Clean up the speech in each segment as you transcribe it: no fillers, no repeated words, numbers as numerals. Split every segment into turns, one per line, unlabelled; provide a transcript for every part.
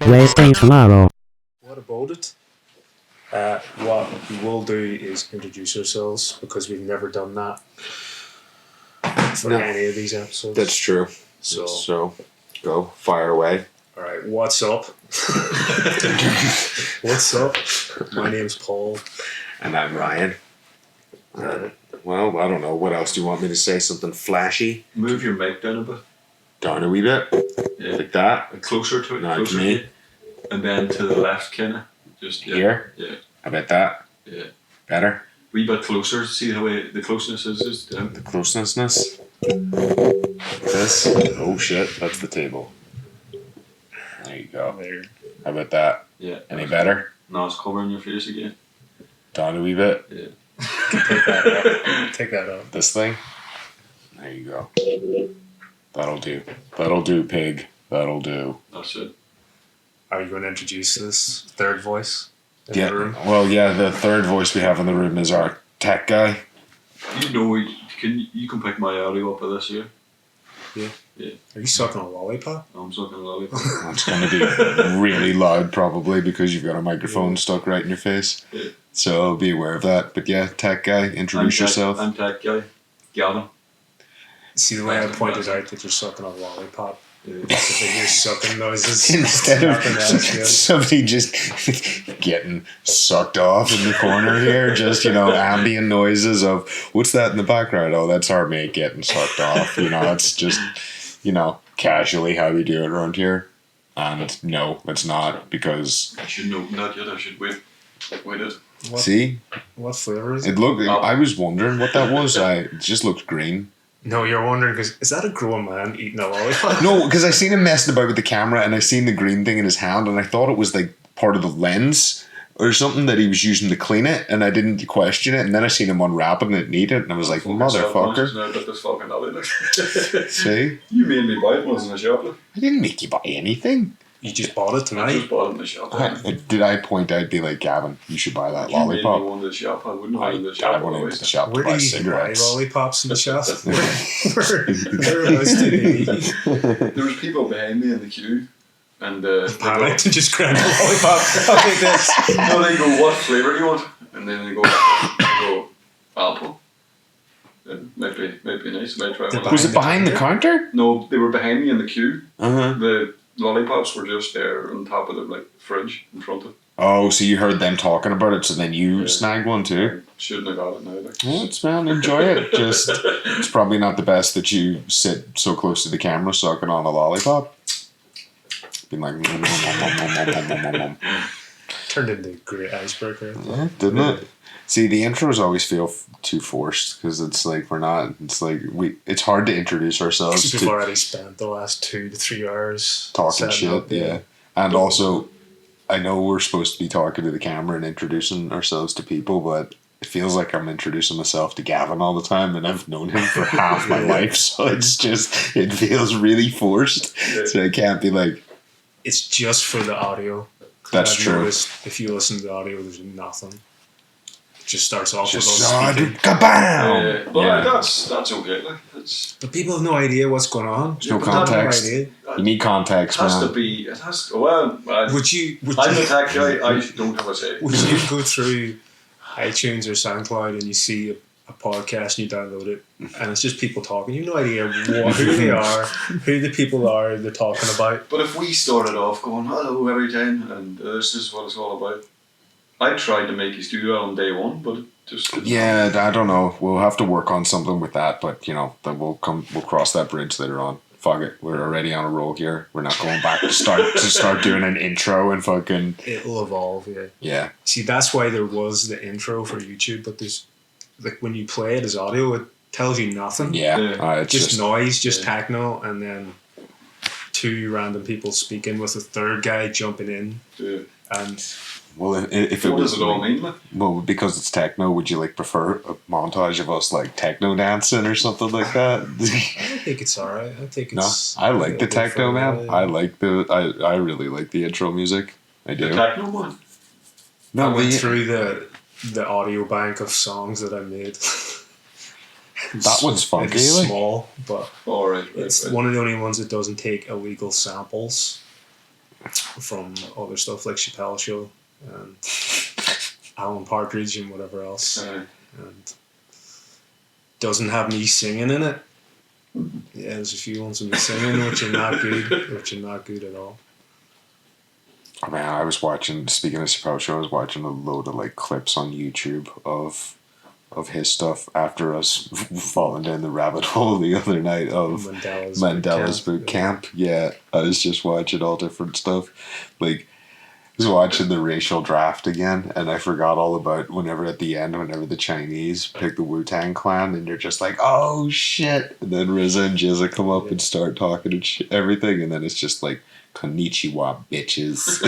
Wednesday tomorrow.
What about it? What we will do is introduce ourselves because we've never done that for any of these episodes.
That's true. So go, fire away.
Alright, what's up? What's up? My name's Paul.
And I'm Ryan. Well, I don't know. What else do you want me to say? Something flashy?
Move your mic down a bit.
Down a wee bit?
Yeah.
Like that?
And closer to it.
Like
Closer
me?
to it. And then to the left, kind of. Just
Here?
Yeah.
I bet that.
Yeah.
Better?
Wee bit closer. See how the closeness is down.
The closeness? This? Oh shit, that's the table. There you go.
There.
How about that?
Yeah.
Any better?
Now it's covering your face again.
Down a wee bit?
Yeah.
Take that out.
This thing? There you go. That'll do. That'll do, pig. That'll do.
That's it.
Are you going to introduce this third voice in
Yeah.
the room?
Well, yeah, the third voice we have in the room is our tech guy.
You know, you can pick my audio up of this here.
Are you sucking a lollipop?
I'm sucking a lollipop.
It's going to be really loud probably because you've got a microphone stuck right in your face.
Yeah.
So be aware of that. But yeah, tech guy, introduce yourself.
I'm tech guy. Gavin.
See the way I pointed out that you're sucking a lollipop?
Yeah.
So they hear sucking noises.
Instead of
Nothing else, yeah.
somebody just getting sucked off in the corner here, just, ambient noises of, what's that in the background? Oh, that's our mate getting sucked off. It's just, casually how we do it around here. And no, it's not because...
I should know. Not yet. I should wait. Wait it.
See?
What flavor is it?
It looked. I was wondering what that was. It just looked green.
No, you're wondering because is that a grown man eating a lollipop?
No, because I seen him messing about with the camera, and I seen the green thing in his hand, and I thought it was like part of the lens or something that he was using to clean it, and I didn't question it. And then I seen him unwrapping it and eat it, and I was like, "Motherfucker!"
Now about this fucking lolly.
See,
You made me buy it. Wasn't a shop.
I didn't make you buy anything.
You just bought it
I
tonight.
just bought it in the shop.
Did I point out, be like, Gavin, you should buy that
You made me
lollipop?
go into the shop. I wouldn't have in the shop.
I went into the shop to
Where
buy
do you buy
cigarettes.
lollipops in the shop? Whereabouts do they eat?
There was people behind me in the queue, and they
Panicked and just grabbed a lollipop. I'll take this.
no, they go, "What flavour do you want?" And then they go apple. And might be nice. Might try one.
Was it behind the counter?
No, they were behind me in the queue.
Uh-huh.
The lollipops were just there on top of the fridge in front of.
Oh, so you heard them talking about it, so then you
Yeah.
snagged one too?
Shouldn't have got it now.
Well, man, enjoy it. Just, it's probably not the best that you sit so close to the camera sucking on a lollipop. Being like, nom, nom, nom, nom, nom, nom, nom, nom, nom.
Turned into a great icebreaker.
Yeah, didn't it? See, the intros always feel too forced because it's like it's hard to introduce ourselves
We've
to
already spent the last 2 to 3 hours
talking
setting
shit.
up,
Yeah, and also, I know we're supposed to be talking to the camera and introducing ourselves to people, but it feels like I'm introducing myself to Gavin all the time, and I've known him for half my life, so it feels really forced.
Yeah.
So I can't be like,
It's just for the audio. 'Cause
That's
I've
true.
noticed if you listen to the audio, there's nothing. It just starts off with
just
us speaking.
kabam!
Well,
Yeah.
that's okay. That's
But people have no idea what's going on.
There's no
People have
context.
idea.
You need context,
it has
man.
to be. It has. Well,
Would you
I'm the tech guy. I don't have a say.
would you go through iTunes or SoundCloud and you see a podcast and you download it and it's just people talking? You have no idea who they are, who the people are they're talking about.
But if we started off going hello every time and this is what it's all about, I tried to make you do that on day one, but it just didn't.
Yeah, I don't know. We'll have to work on something with that, but that we'll cross that bridge later on. Fuck it, we're already on a roll here. We're not going back to start doing an intro and fucking
It'll evolve, yeah.
yeah.
See, that's why there was the intro for YouTube, but there's like when you play it as audio, it tells you nothing.
Yeah,
Yeah.
it's
Just noise, just
Yeah.
techno, and then 2 random people speaking with a third guy jumping in,
Yeah.
and
well, if it
What
was
does it all mean? Like?
well, because it's techno, would you prefer a montage of us techno dancing or something like that?
I don't think it's alright. I think
No,
it's.
I like the
a bit
techno,
fun,
man.
yeah.
I really like the intro music. I
The
do.
techno one.
I went through the audio bank of songs that I made.
That one's funky,
It's
like.
small, but
All right.
it's
right.
one of the only ones that doesn't take illegal samples. from other stuff like Chappelle Show and Alan Partridge and whatever else. And doesn't have me singing in it. Yeah, there's a few ones with me singing, which are not good at all.
Oh, man, I was watching, speaking of Chappelle Show, I was watching a load of like clips on YouTube of his stuff after us falling down the rabbit hole the other night of Mandela's boot camp. Yeah, I was just watching all different stuff. Like, I was watching the racial draft again, and I forgot all about whenever the Chinese pick the Wu-Tang Clan, and you're just like, oh shit. And then RZA and Jizza come up and start talking and everything, and then it's just like, konnichiwa, bitches.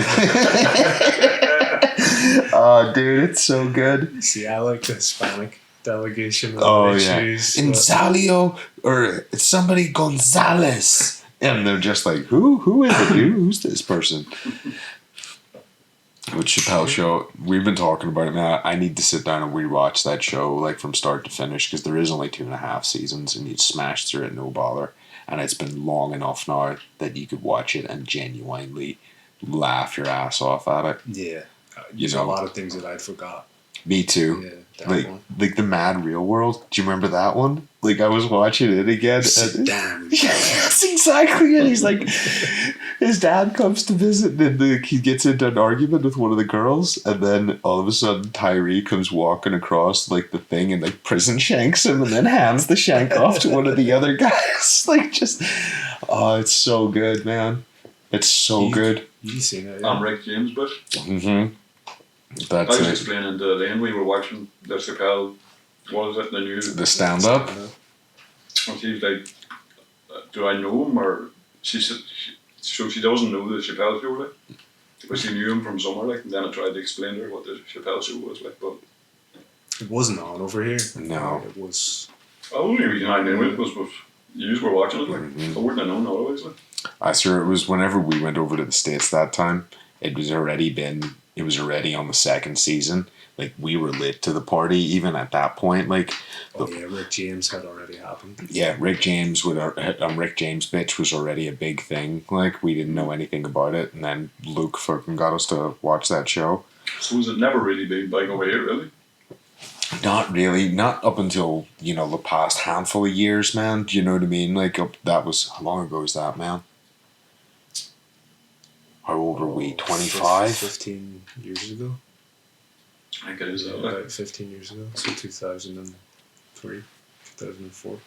Oh, dude, it's so good.
See, I like the Hispanic delegation.
Oh, yeah. Insalio, or it's somebody Gonzalez. And they're just like, who is it, dude? Who's this person? With Chappelle Show, we've been talking about it, man. I need to sit down and rewatch that show, like, from start to finish, because there is only 2.5 seasons, and you'd smash through it no bother. And it's been long enough now that you could watch it and genuinely laugh your ass off at it.
Yeah. There's a lot of things that I'd forgot.
Me too.
Yeah,
like the Mad Real World. Do you remember that one? Like, I was watching it again.
Sit down.
Yes, exactly. And he's like, his dad comes to visit, and he gets into an argument with one of the girls, and then all of a sudden Tyree comes walking across like the thing and like prison shanks him, and then hands the shank off to one of the other guys. Like, just, oh, it's so good, man. It's so good.
You seen it?
I'm Rick James, but.
Mm-hmm.
I was explaining to Lane, we were watching the Chappelle, what is it, the
stand-up?
And she was like, do I know him? Or she said, so she doesn't know the Chappelle Show, like, but she knew him from somewhere, like, and then I tried to explain to her what the Chappelle Show was, like, but
it wasn't on over here.
No.
It was.
The only reason I knew it was with you were watching it, like, I wouldn't have known otherwise, like.
I sure it was whenever we went over to the States that time, it was already on the second season. Like, we were lit to the party even at that point. Like,
Rick James had already happened.
Yeah, Rick James Rick James bitch was already a big thing. Like, we didn't know anything about it, and then Luke fucking got us to watch that show.
So was it never really big over here, really?
Not really. Not up until, the past handful of years, man. Do you know what I mean? Like, how long ago was that, man? How old were we? 25?
15 years ago.
I think it is that.
About 15 years ago. So 2003, 2004.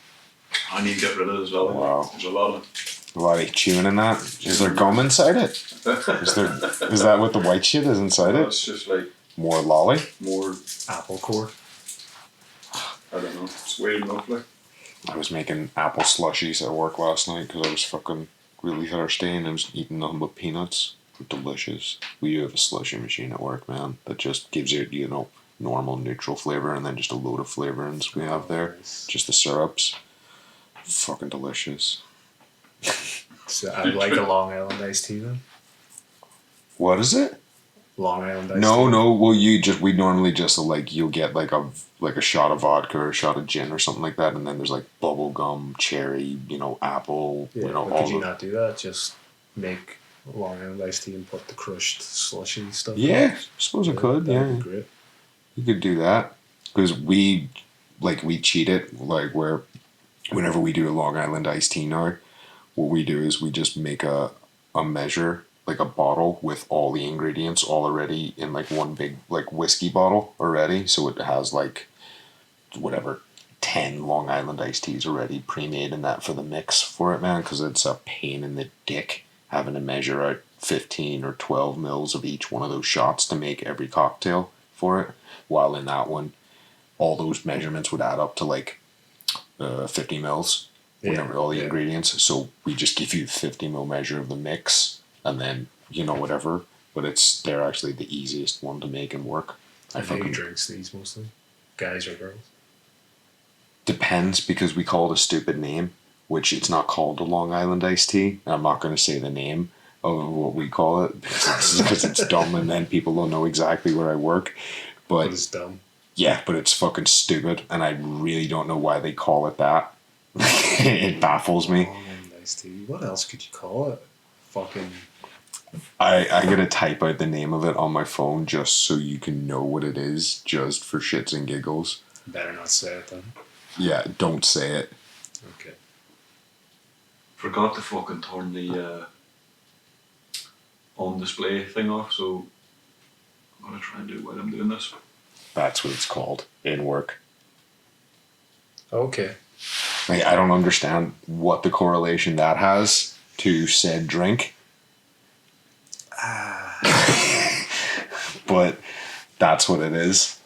I need to get rid of it as well.
Wow.
There's a lot
of chewing in that. Is there gum inside it? Is that what the white shit is inside it?
It's just like
more lolly?
More
apple core.
I don't know. It's weird enough, like.
I was making apple slushies at work last night because I was fucking really thirsty, and I was eating nothing but peanuts. Delicious. We do have a slushy machine at work, man, that just gives you, normal neutral flavor and then just a load of flavorings we have there. Nice. Just the syrups. Fucking delicious.
So I'd like a Long Island iced tea then.
What is it?
Long Island iced tea.
No. Well, we normally just you'll get like a shot of vodka or a shot of gin or something like that, and then there's like bubble gum, cherry, apple,
but
all.
Could you not do that? Just make Long Island iced tea and put the crushed slushy stuff.
Yeah, I suppose I could.
That'd be great.
You could do that because we cheat it where whenever we do a Long Island iced tea now, what we do is we just make a measure, like a bottle with all the ingredients all already in one big whiskey bottle already, so it has 10 Long Island iced teas already pre-made in that for the mix for it, man, because it's a pain in the dick having to measure out 15 or 12 mils of each one of those shots to make every cocktail for it, while in that one all those measurements would add up to 50 mils whenever all the ingredients. So we just give you 50 mil measure of the mix, and then whatever, but they're actually the easiest one to make and work.
Who drinks these mostly? Guys or girls?
Depends, because we call it a stupid name, which it's not called a Long Island iced tea. And I'm not going to say the name of what we call it because it's dumb, and then people don't know exactly where I work. But
it's dumb.
Yeah, but it's fucking stupid, and I really don't know why they call it that. It baffles me.
Long Island iced tea. What else could you call it? Fucking
I gotta type out the name of it on my phone just so you can know what it is, just for shits and giggles.
Better not say it then.
Yeah, don't say it.
Okay.
Forgot to fucking turn the on display thing off, so I'm gonna try and do it while I'm doing this.
That's what it's called in work.
Okay.
Like, I don't understand what the correlation that has to said drink. But that's what it is.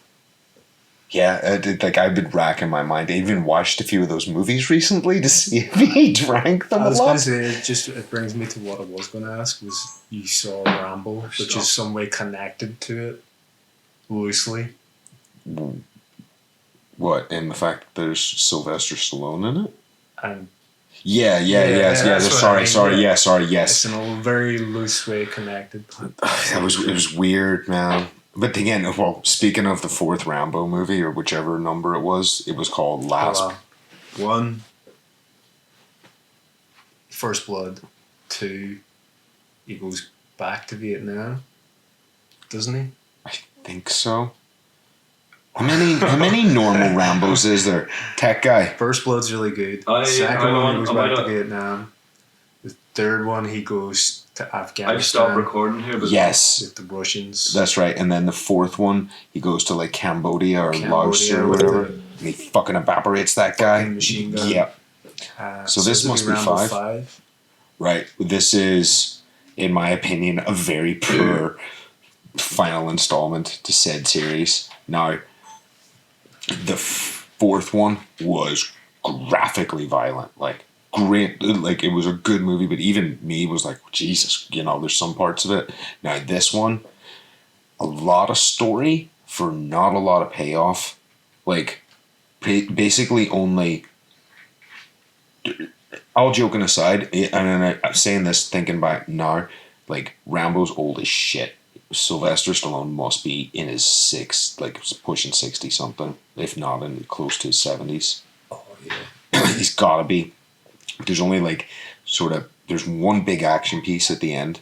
Yeah, I've been racking my mind. I even watched a few of those movies recently to see if he drank them
I was
a
going
lot.
to say, it brings me to what I was going to ask, was you saw Rambo, which is some way connected to it, loosely.
What, in the fact that there's Sylvester Stallone in it?
And
Yes.
it's in a very loose way connected.
It was weird, man. But again, well, speaking of the fourth Rambo movie, or whichever number it was called Last.
1, First Blood. 2, he goes back to Vietnam, doesn't he?
I think so. How many normal Rambos is there? Tech guy.
First Blood's really good. Second one, he goes back to Vietnam. The third one, he goes to Afghanistan.
I've stopped recording here, but
Yes.
With the Russians.
That's right. And then the fourth one, he goes to like Cambodia or Laos or
with
whatever.
the
And he fucking evaporates that guy.
machine gun.
Yep. So this
it'll
must be
Rambo
5. Right. This is, in my opinion, a very poor final installment to said series. Now, the fourth one was graphically violent. Like, great. Like, it was a good movie, but even me was like, Jesus, there's some parts of it. Now, this one, a lot of story for not a lot of payoff. Like, basically only... All joking aside, and I'm saying this thinking back now, like, Rambo's old as shit. Sylvester Stallone must be in his pushing 60 something, if not in close to his 70s.
Oh yeah.
He's gotta be. There's only there's one big action piece at the end.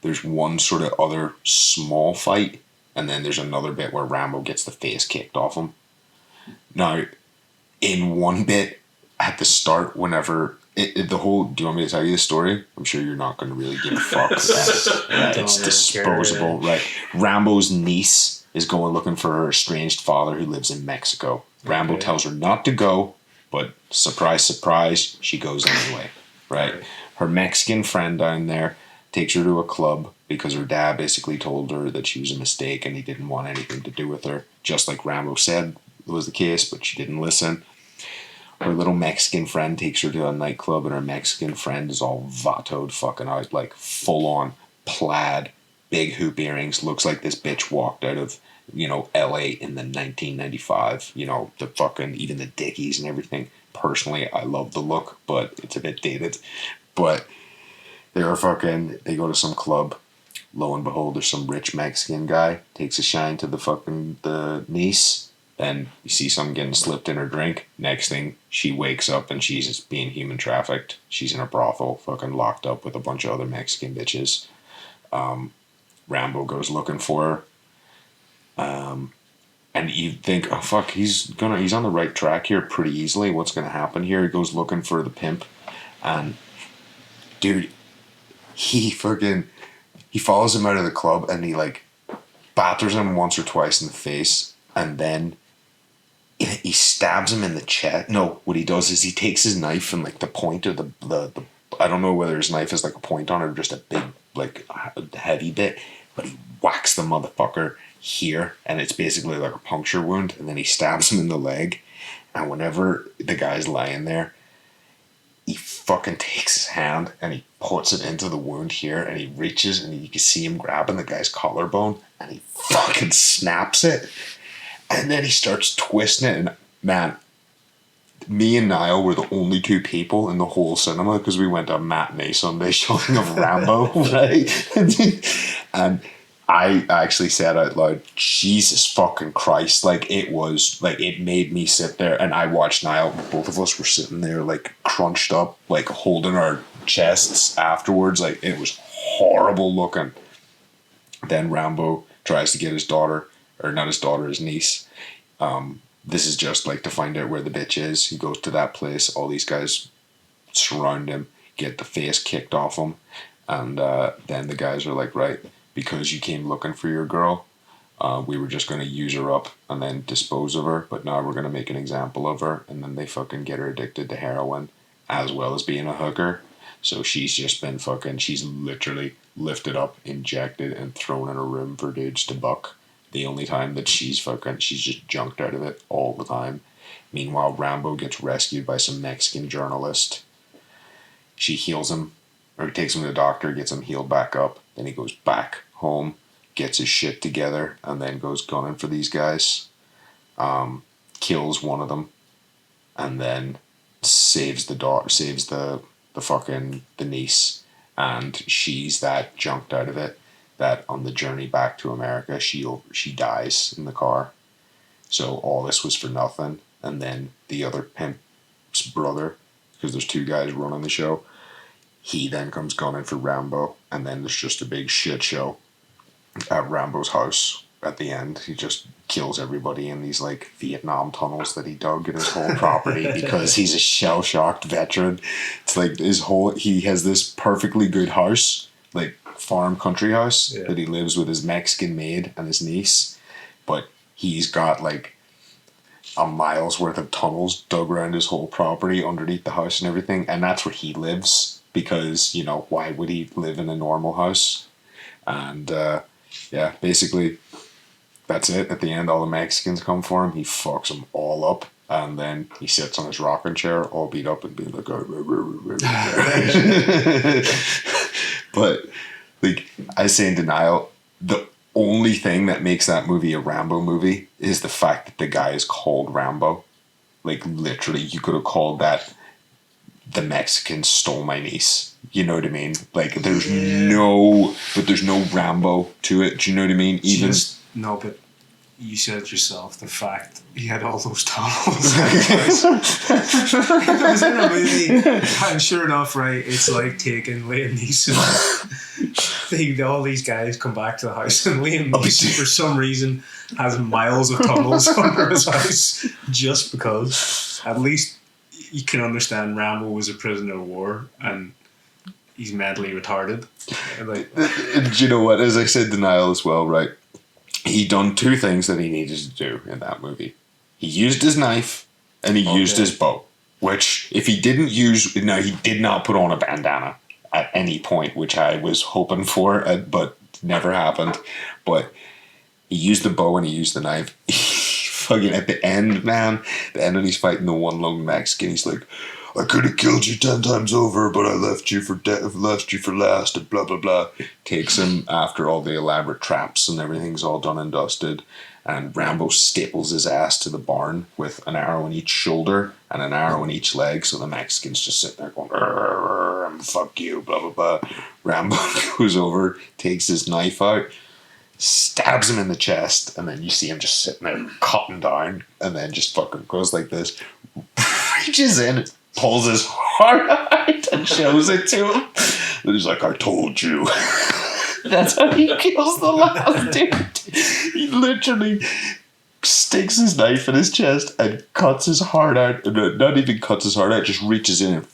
There's one sort of other small fight, and then there's another bit where Rambo gets the face kicked off him. Now, in one bit at the start, whenever do you want me to tell you the story? I'm sure you're not going to really give a fuck. It's disposable, right? Rambo's niece is going looking for her estranged father who lives in Mexico. Rambo tells her not to go, but surprise, surprise, she goes anyway, right? Her Mexican friend down there takes her to a club because her dad basically told her that she was a mistake and he didn't want anything to do with her, just like Rambo said was the case, but she didn't listen. Her little Mexican friend takes her to a nightclub, and her Mexican friend is all vatoed fucking out, like full on plaid, big hoop earrings. Looks like this bitch walked out of, LA in the 1995. The fucking, even the Dickies and everything. Personally, I love the look, but it's a bit dated. But they go to some club. Lo and behold, there's some rich Mexican guy, takes a shine to the niece. Then you see someone getting slipped in her drink. Next thing, she wakes up and she's just being human trafficked. She's in a brothel, fucking locked up with a bunch of other Mexican bitches. Rambo goes looking for her. And you think, oh fuck, he's on the right track here pretty easily. What's gonna happen here? He goes looking for the pimp, and dude, he follows him out of the club and he like batters him once or twice in the face, and then he stabs him in the chest. No, what he does is he takes his knife and like the point of the I don't know whether his knife is like a point on it or just a big like heavy bit, but he whacks the motherfucker here, and it's basically like a puncture wound, and then he stabs him in the leg, and whenever the guy's lying there, he fucking takes his hand and he puts it into the wound here, and he reaches and you can see him grabbing the guy's collarbone, and he fucking snaps it. And then he starts twisting it, and man, me and Niall were the only two people in the whole cinema because we went to a matinee Sunday showing of Rambo, right? And I actually said out loud, Jesus fucking Christ, like it made me sit there, and I watched Niall, both of us were sitting there like crunched up, like holding our chests afterwards, like it was horrible looking. Then Rambo tries to get his daughter, or not his daughter, his niece. This is just like to find out where the bitch is. He goes to that place. All these guys surround him, get the face kicked off him, and then the guys are like, right, because you came looking for your girl, we were just going to use her up and then dispose of her, but now we're going to make an example of her, and then they fucking get her addicted to heroin as well as being a hooker. So she's just been she's literally lifted up, injected, and thrown in a room for dudes to buck. The only time that she's just junked out of it all the time. Meanwhile, Rambo gets rescued by some Mexican journalist. She heals him, or takes him to the doctor, gets him healed back up. Then he goes back home, gets his shit together, and then goes gunning for these guys. Kills one of them, and then saves the daughter, saves the niece, and she's that junked out of it that on the journey back to America she dies in the car. So all this was for nothing. And then the other pimp's brother, because there's two guys running the show, he then comes gunning for Rambo, and then there's just a big shit show at Rambo's house. At the end, he just kills everybody in these like Vietnam tunnels that he dug in his whole property because he's a shell-shocked veteran. It's like he has this perfectly good house, like farm country house, that he lives with his Mexican maid and his niece, but he's got like a mile's worth of tunnels dug around his whole property underneath the house and everything, and that's where he lives because, you know, why would he live in a normal house? And basically that's it. At the end, all the Mexicans come for him. He fucks them all up, and then he sits on his rocking chair, all beat up, and being like, but like I say in denial, the only thing that makes that movie a Rambo movie is the fact that the guy is called Rambo. Like literally, you could have called that "The Mexican Stole My Niece." You know what I mean? Like there's no Rambo to it. Do you know what I mean?
No, but you said yourself the fact he had all those tunnels. It was in a movie, and sure enough, right, it's like taking Liam Neeson. All these guys come back to the house, and Liam Neeson, for some reason, has miles of tunnels under his house just because. At least you can understand Rambo was a prisoner of war, and he's mentally retarded.
And you know what? As I said, denial as well, right? He done two things that he needed to do in that movie. He used his knife and he used his bow. Which, if he didn't use... No, he did not put on a bandana at any point, which I was hoping for, but never happened. But he used the bow and he used the knife. Fucking at the end, man. The end when he's fighting the one-lunged Mexican, he's like, I could have killed you 10 times over, but I left you for last, and blah, blah, blah. Takes him after all the elaborate traps and everything's all done and dusted. And Rambo staples his ass to the barn with an arrow in each shoulder and an arrow in each leg. So the Mexican's just sitting there going, fuck you, blah, blah, blah. Rambo goes over, takes his knife out, stabs him in the chest, and then you see him just sitting there cutting down, and then just fucking goes like this, reaches in, pulls his heart out and shows it to him. And he's like, I told you. That's how he kills the last dude. He literally sticks his knife in his chest and cuts his heart out. Not even cuts his heart out, just reaches in and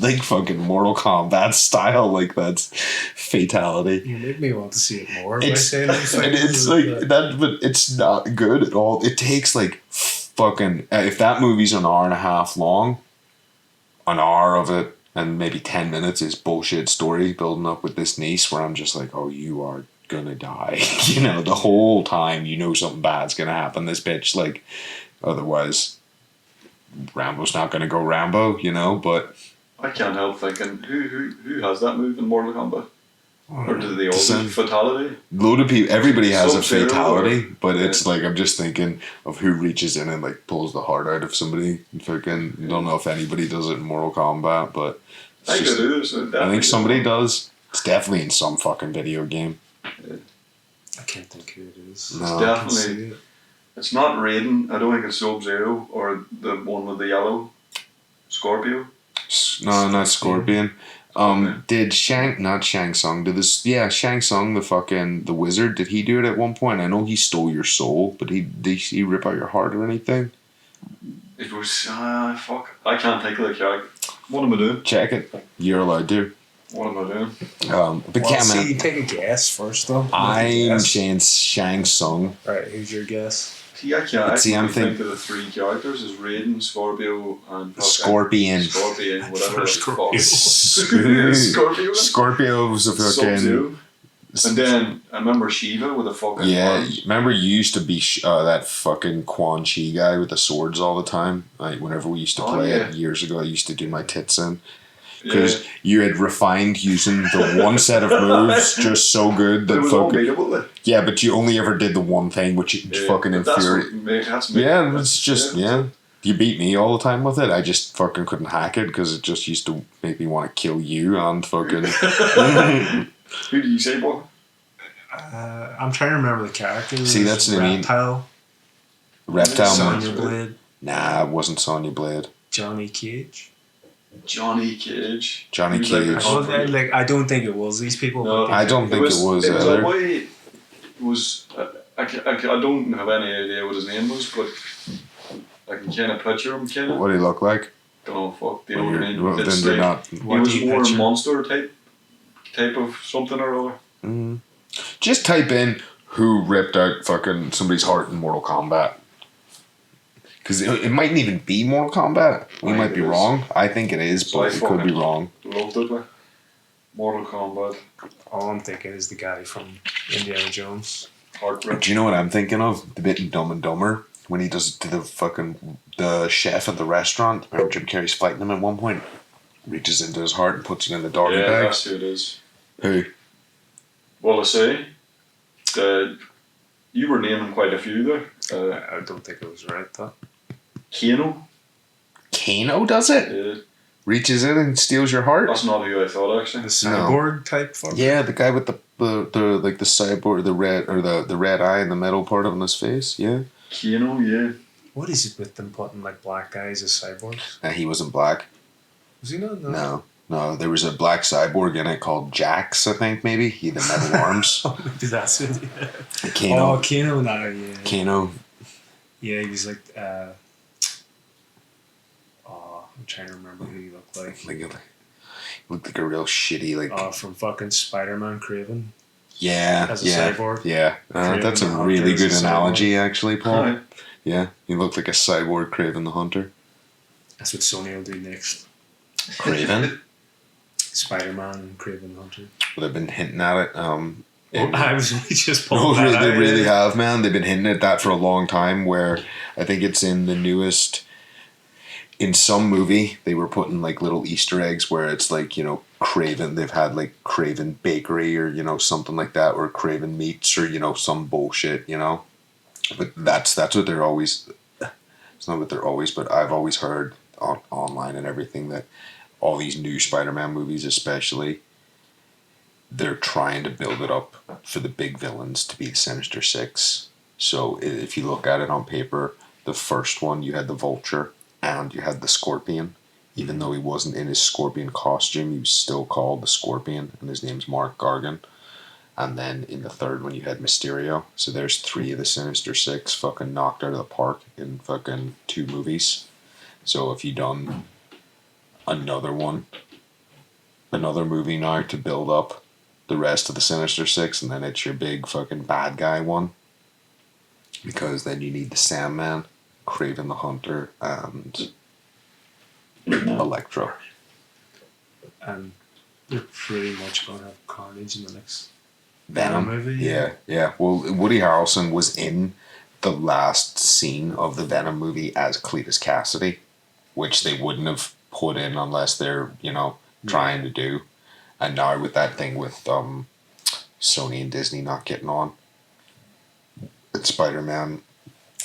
like fucking Mortal Kombat style. Like that's fatality.
You make me want to see it more.
It's like that, but it's not good at all. It takes like fucking, if that movie's an hour and a half long, an hour of it and maybe 10 minutes is bullshit story building up with this niece where I'm just like, oh, you are gonna die. You know, the whole time you know something bad's gonna happen, this bitch, like, otherwise Rambo's not gonna go Rambo, you know. But
I can't help thinking, who has that move in Mortal Kombat? Or do they all do fatality?
Load of people, everybody has a
Sub-Zero
fatality, but it's like, I'm just thinking of who reaches in and like pulls the heart out of somebody. Fucking don't know if anybody does it in Mortal Kombat, but
I
think somebody does. It's definitely in some fucking video game.
I can't think who it is.
No,
it's definitely. It's not Raiden. I don't think it's Sub-Zero or the one with the yellow Scorpio.
No, not Scorpion. Did not Shang Tsung, Shang Tsung, the wizard, did he do it at one point? I know he stole your soul, but did he rip out your heart or anything?
It was, fuck. I can't think of the character. What am I doing?
Check it. You're allowed to.
What am I doing?
But
Well,
yeah,
see,
man.
take a guess first, though.
I'm saying Shang Tsung.
Alright, who's your guess?
See, I can't.
See, I'm
think of the three characters as Raiden, Scorpio, and
Scorpion.
Scorpion, whatever.
Scorpio.
Scorpio.
Scorpio's a fucking.
Sub-Zero. And then I remember Shiva with a fucking.
Yeah,
arms.
remember you used to be that fucking Quan Chi guy with the swords all the time. Like whenever we used to play it years ago, I used to do my tits in. Because you had refined using the one set of moves just so good that
it was unbeatable.
Yeah, but you only ever did the one thing, which fucking infuriated. Yeah, it's just You beat me all the time with it. I just fucking couldn't hack it because it just used to make me want to kill you and fucking.
Who do you say, boy?
I'm trying to remember the character.
See, that's what I mean. Reptile.
Sonya Blade.
Nah, it wasn't Sonya Blade.
Johnny Cage.
Johnny Cage.
Johnny Cage.
I don't think it was these people.
No, I don't think it was
either. A boy. I don't have any idea what his name was, but I can kind of picture him. Kind of.
What did he look like?
Don't know. Fuck. Do you know what I mean?
Well, then they're not.
He was more monster type of something or other.
Mm. Just type in who ripped out fucking somebody's heart in Mortal Kombat. Because it mightn't even be Mortal Kombat. We might be wrong. I think it is,
So
but it could be wrong.
Loved it, like. Mortal Kombat.
All I'm thinking is the guy from Indiana Jones.
Do you know what I'm thinking of? The bit in Dumb and Dumber when he does it to the chef at the restaurant. Remember Jim Carrey's fighting him at one point? Reaches into his heart and puts it in the doggy bag.
Yeah, that's who it is.
Who?
Well, I say, you were naming quite a few there.
I don't think it was right, though.
Kano.
Kano does it?
Yeah.
Reaches in and steals your heart?
That's not who I thought, actually.
The cyborg type fucker?
Yeah, the guy with the cyborg, the red eye in the middle part of his face, yeah.
Kano, yeah.
What is it with them putting like black guys as cyborgs?
He wasn't black.
Was he not?
No, there was a black cyborg in it called Jax, I think, maybe. He had the metal arms.
Maybe that's it. Yeah.
Kano.
Oh, Kano, yeah.
Kano.
Yeah, he was like, I'm trying to remember who he looked like.
He looked like a real shitty, like...
from fucking Spider-Man Craven.
Yeah,
as a cyborg.
Yeah, that's a really good analogy, actually, Paul.
Right.
Yeah, he looked like a cyborg Craven the Hunter.
That's what Sony will do next.
Craven?
Spider-Man and Craven the Hunter.
Well, they've been hinting at it.
I was just pulling that out.
They really have, man. They've been hinting at that for a long time, where I think it's in the newest... In some movie, they were putting like little Easter eggs where it's like, Craven, they've had like Craven Bakery or, something like that, or Craven Meats or, some bullshit, But that's what they're always, it's not what they're always, but I've always heard online and everything that all these new Spider-Man movies especially, they're trying to build it up for the big villains to be the Sinister Six. So if you look at it on paper, the first one, you had the Vulture, and you had the Scorpion. Even though he wasn't in his Scorpion costume, he was still called the Scorpion, and his name's Mark Gargan. And then in the third one, you had Mysterio. So there's 3 of the Sinister Six fucking knocked out of the park in fucking 2 movies. So if you done another movie now to build up the rest of the Sinister Six, and then it's your big fucking bad guy one. Because then you need the Sandman, Craven the Hunter, and Electro.
And they're pretty much going to have Carnage in the next
Venom
movie.
Yeah. Well, Woody Harrelson was in the last scene of the Venom movie as Cletus Cassidy, which they wouldn't have put in unless they're, trying to do. And now with that thing with Sony and Disney not getting on, it's Spider-Man.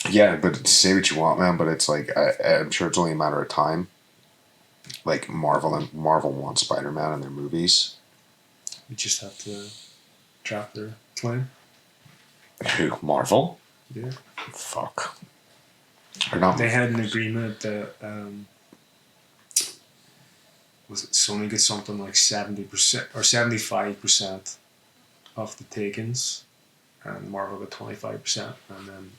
Yeah, but say what you want, man, but it's like, I'm sure it's only a matter of time. Like, Marvel wants Spider-Man in their movies.
We just have to drop their claim.
Who? Marvel?
Yeah.
Fuck. Or not.
They had an agreement that was it Sony got something like 70% or 75% of the takings, and Marvel got 25%, and then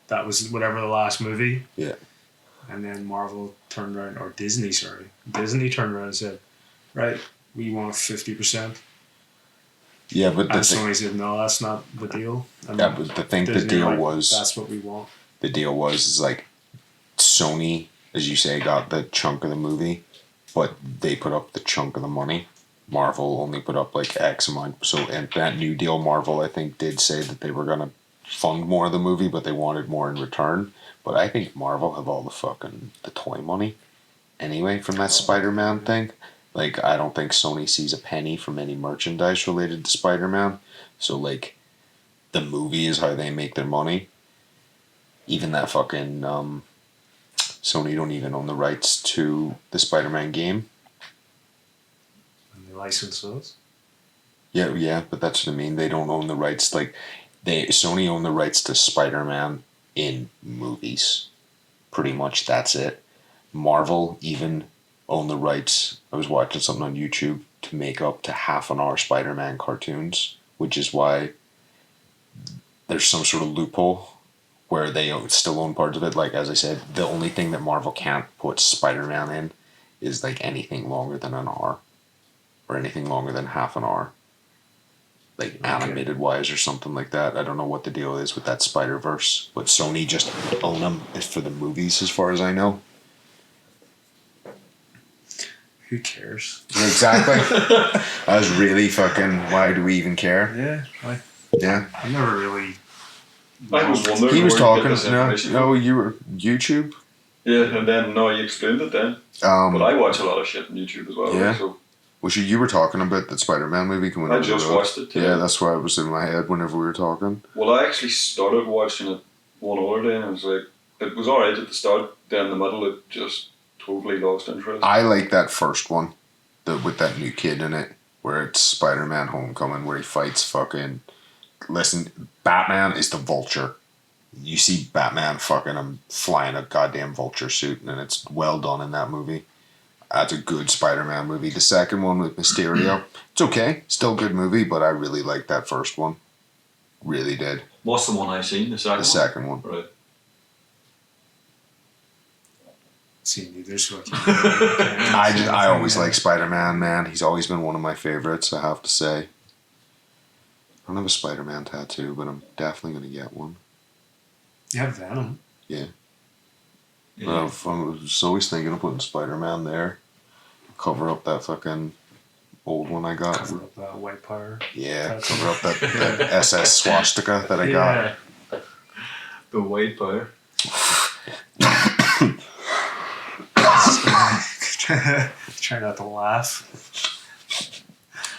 that was whatever the last movie.
Yeah.
And then Marvel turned around, or Disney turned around and said, right, we want 50%.
Yeah, but
And Sony said, no, that's not the deal. And
yeah, but the
Disney
deal
like,
was,
that's what we want.
the deal was is like Sony, as you say, got the chunk of the movie, but they put up the chunk of the money. Marvel only put up like X amount. So in that new deal, Marvel I think did say that they were gonna fund more of the movie, but they wanted more in return. But I think Marvel have all the toy money anyway from that Spider-Man thing. Like I don't think Sony sees a penny from any merchandise related to Spider-Man. So like the movie is how they make their money. Even that fucking Sony don't even own the rights to the Spider-Man game.
And they license those.
Yeah, but that's what I mean. They don't own the rights. Like Sony own the rights to Spider-Man in movies. Pretty much that's it. Marvel even own the rights. I was watching something on YouTube to make up to half-an-hour Spider-Man cartoons, which is why there's some sort of loophole where they still own parts of it. Like, as I said, the only thing that Marvel can't put Spider-Man in is like anything longer than an hour or anything longer than half an hour. Like animated wise or something like that. I don't know what the deal is with that Spider-Verse, but Sony just own them for the movies as far as I know.
Who cares?
Exactly. I was really fucking, why do we even care?
Yeah.
Yeah.
I never really...
I was wondering.
He was
where
talking,
you get this information
no,
from.
you were YouTube?
Yeah, and then no, you explained it then. But I watch a lot of shit on YouTube as well.
Yeah.
So
Well, you were talking about that Spider-Man movie coming out.
I just watched it today.
Yeah, that's why it was in my head whenever we were talking.
Well, I actually started watching it one other day, and I was like, it was alright at the start. Then in the middle, it just totally lost interest.
I like that first one, with that new kid in it, where it's Spider-Man Homecoming, where he fights fucking. Listen, Batman is the Vulture. You see Batman fucking him flying a goddamn Vulture suit, and it's well done in that movie. That's a good Spider-Man movie. The second one with Mysterio, it's okay. Still a good movie, but I really liked that first one. Really did.
What's the one I've seen? The second
The
one?
second one.
Right.
See neither, so
I always like Spider-Man, man. He's always been one of my favorites, I have to say. I don't have a Spider-Man tattoo, but I'm definitely going to get one.
You have Venom.
Yeah.
Yeah.
I was always thinking of putting Spider-Man there. Cover up that fucking old one I got.
Cover up that white power.
Yeah, cover up that SS swastika that I got.
The white power.
Try not to laugh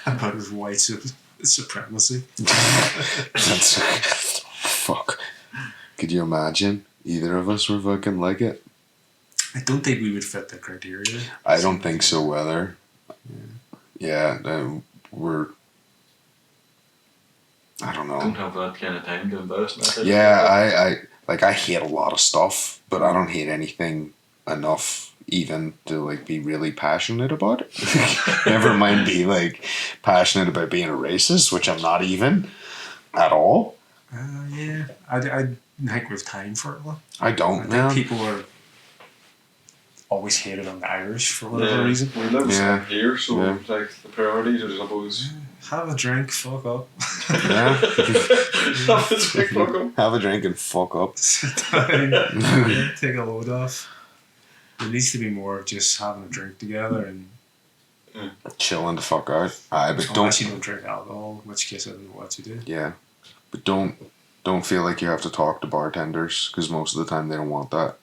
about his white supremacy.
That's fuck. Could you imagine? Either of us were fucking like it.
I don't think we would fit the criteria.
I don't think so, whether. Yeah, we're. I don't know.
Don't have that kind of time to invest in that.
Yeah, I hate a lot of stuff, but I don't hate anything enough even to like be really passionate about it. Never mind be like passionate about being a racist, which I'm not even at all.
Yeah, I think we have time for it.
I don't.
I think people are always hated on the Irish for whatever reason.
We live
Yeah.
here, so
Yeah.
like the priorities are suppose.
Have a drink, fuck up.
Yeah.
Have a drink, fuck up.
Have a drink and fuck up.
Sit down, take a load off. There needs to be more of just having a drink together and
Chilling the fuck out. But
unless you don't drink alcohol, in which case I don't know what you do.
Yeah, but don't feel like you have to talk to bartenders because most of the time they don't want that.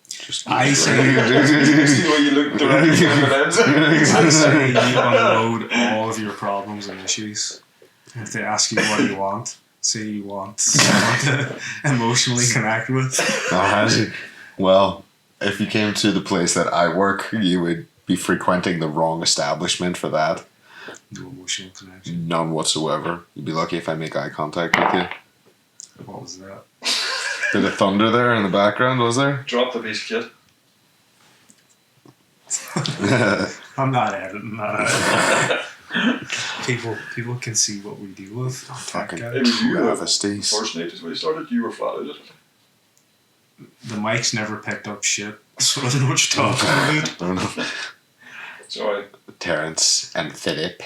Just
I say
See why you look directly at the lens.
I say you unload all of your problems and issues. If they ask you what do you want, say you want someone to emotionally connect with.
Well, if you came to the place that I work, you would be frequenting the wrong establishment for that.
No emotional connection.
None whatsoever. You'd be lucky if I make eye contact with you.
What was that?
Bit of thunder there in the background, was there?
Drop the piece of kit.
I'm not editing that. People can see what we deal with.
Fucking
It was you
travesties.
first night is when you started. You were flat out.
The mic's never picked up shit, so I don't know what you're talking about.
I don't know.
Sorry.
Terrence and Philip.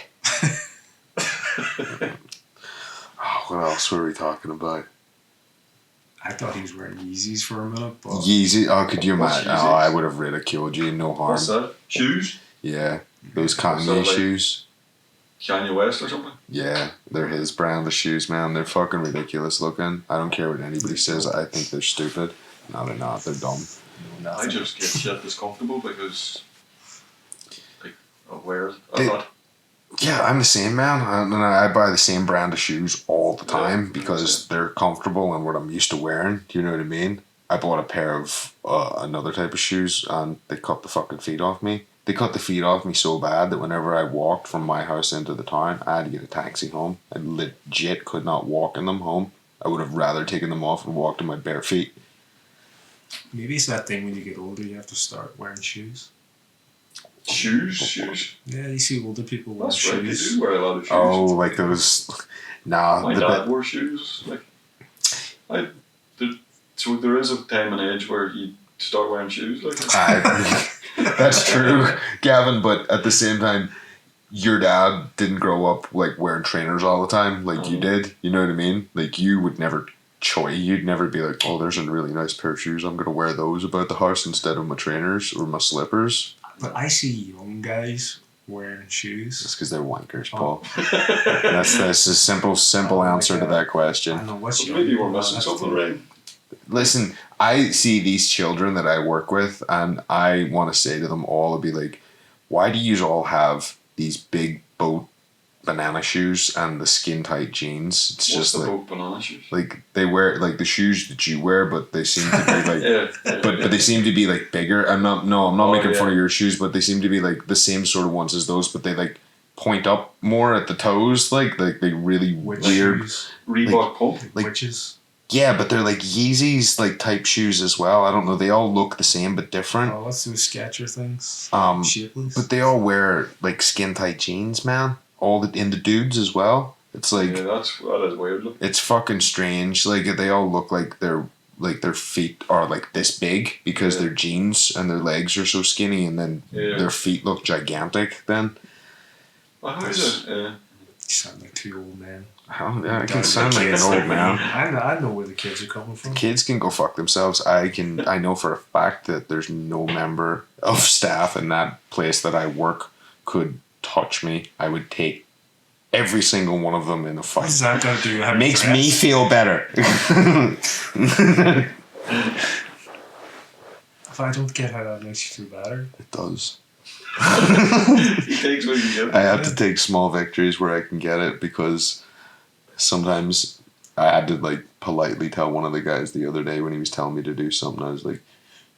Oh, what else were we talking about?
I thought he was wearing Yeezys for a minute, but
Yeezy. Oh, could you
What's
imagine?
Yeezys?
Oh, I would have ridiculed you. No harm.
What's that? Shoes?
Yeah, those Kanye
So, like-
shoes.
Kanye West or something?
Yeah, they're his brand of shoes, man. They're fucking ridiculous looking. I don't care what anybody says. I think they're stupid. No, they're not. They're dumb.
I just get shit that's comfortable because, like, of where I
They-
thought.
Yeah, I'm the same, man. I buy the same brand of shoes all the time because they're comfortable and what I'm used to wearing. Do you know what I mean? I bought a pair of another type of shoes and they cut the fucking feet off me. They cut the feet off me so bad that whenever I walked from my house into the town, I had to get a taxi home. I legit could not walk in them home. I would have rather taken them off and walked in my bare feet.
maybe it's that thing when you get older, you have to start wearing shoes.
Shoes?
Yeah, you see older people wear
That's right, they
shoes.
do wear a lot of shoes.
Oh, like those. Nah,
My dad wore shoes. So there is a time and age where you start wearing shoes. Like
that's true, Gavin. But at the same time, your dad didn't grow up like wearing trainers all the time, like you did. You know what I mean? Like you would never You'd never be like, oh, there's a really nice pair of shoes. I'm gonna wear those about the house instead of my trainers or my slippers.
But I see young guys wearing shoes.
It's because they're wankers, Paul. That's a simple answer to that
I
question.
don't know what's
Maybe you were missing something, right?
Listen, I see these children that I work with, and I want to say to them all, I'd be like, why do you all have these big boat banana shoes and the skin tight jeans? It's
What's
just
the
like,
boat banana shoes?
like they wear like the shoes that you wear, but they seem to be like,
Yeah.
but they seem to be like bigger. I'm not making
yeah.
fun of your shoes, but they seem to be like the same sort of ones as those, but they like point up more at the toes, like they really
Witch
weird.
shoes.
Reebok pump.
like-
Witches.
Yeah, but they're like Yeezys like type shoes as well. I don't know. They all look the same but different.
Oh, what's those Sketcher things?
Um,
Shapeless.
But they all wear like skin tight jeans, man. In the dudes as well. It's like
Yeah, that is weird. Look.
it's fucking strange. Like they all look like their feet are like this big because their jeans and their legs are so skinny, and then their feet look gigantic. Then
Well, how is it?
You sound like two old men.
I can sound like an old man.
I know where the kids are coming from.
Kids can go fuck themselves. I know for a fact that there's no member of staff in that place that I work could touch me. I would take every single one of them in a
What
fight.
does that got to do with how you
Makes me
dress?
feel better.
If I don't get how that makes you feel better.
It does.
He takes what you get.
I have to take small victories where I can get it, because sometimes I had to like politely tell one of the guys the other day when he was telling me to do something. I was like,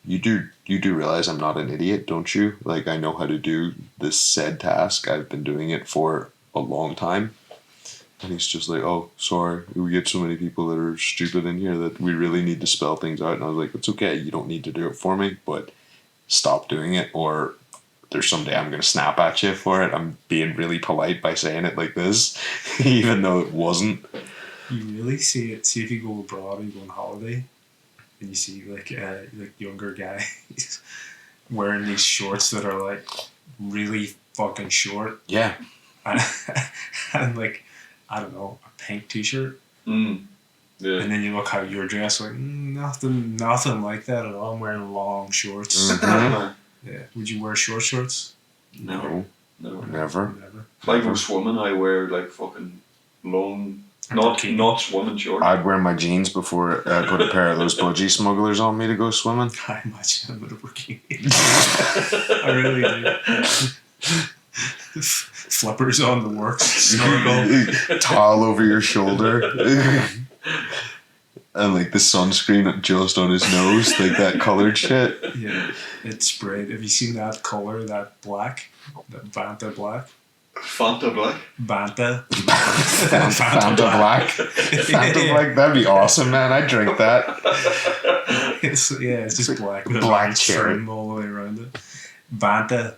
you do realize I'm not an idiot, don't you? Like, I know how to do this said task. I've been doing it for a long time. And he's just like, oh, sorry, we get so many people that are stupid in here that we really need to spell things out. And I was like, it's okay, you don't need to do it for me, but stop doing it, or there's someday I'm going to snap at you for it. I'm being really polite by saying it like this, even though it wasn't.
You really see it. See if you go abroad and you go on holiday, and you see like younger guys wearing these shorts that are like really fucking short,
Yeah.
and like, I don't know, a pink t-shirt,
Yeah.
and then you look how you're dressed, like nothing like that at all. I'm wearing long shorts.
Mhm.
Yeah. Would you wear shorts?
No.
Never.
Never.
If I go swimming, I wear like fucking long,
And
not
bikini.
swimming shorts.
I'd wear my jeans before I put a pair of those budgie smugglers on me to go swimming.
I imagine I'm in a bikini. I really do. Flippers on the works, snorkel.
Towel over your shoulder. And like the sunscreen just on his nose, like that colored shit.
Yeah, it's sprayed. Have you seen that color, that black? That Fanta-Black?
Fanta-Black.
Fanta.
Fanta-Black. Fanta-Black, that'd be awesome, man. I'd drink that.
It's just black. with a
Black
white
cherry.
trim all the way around it. Vanta,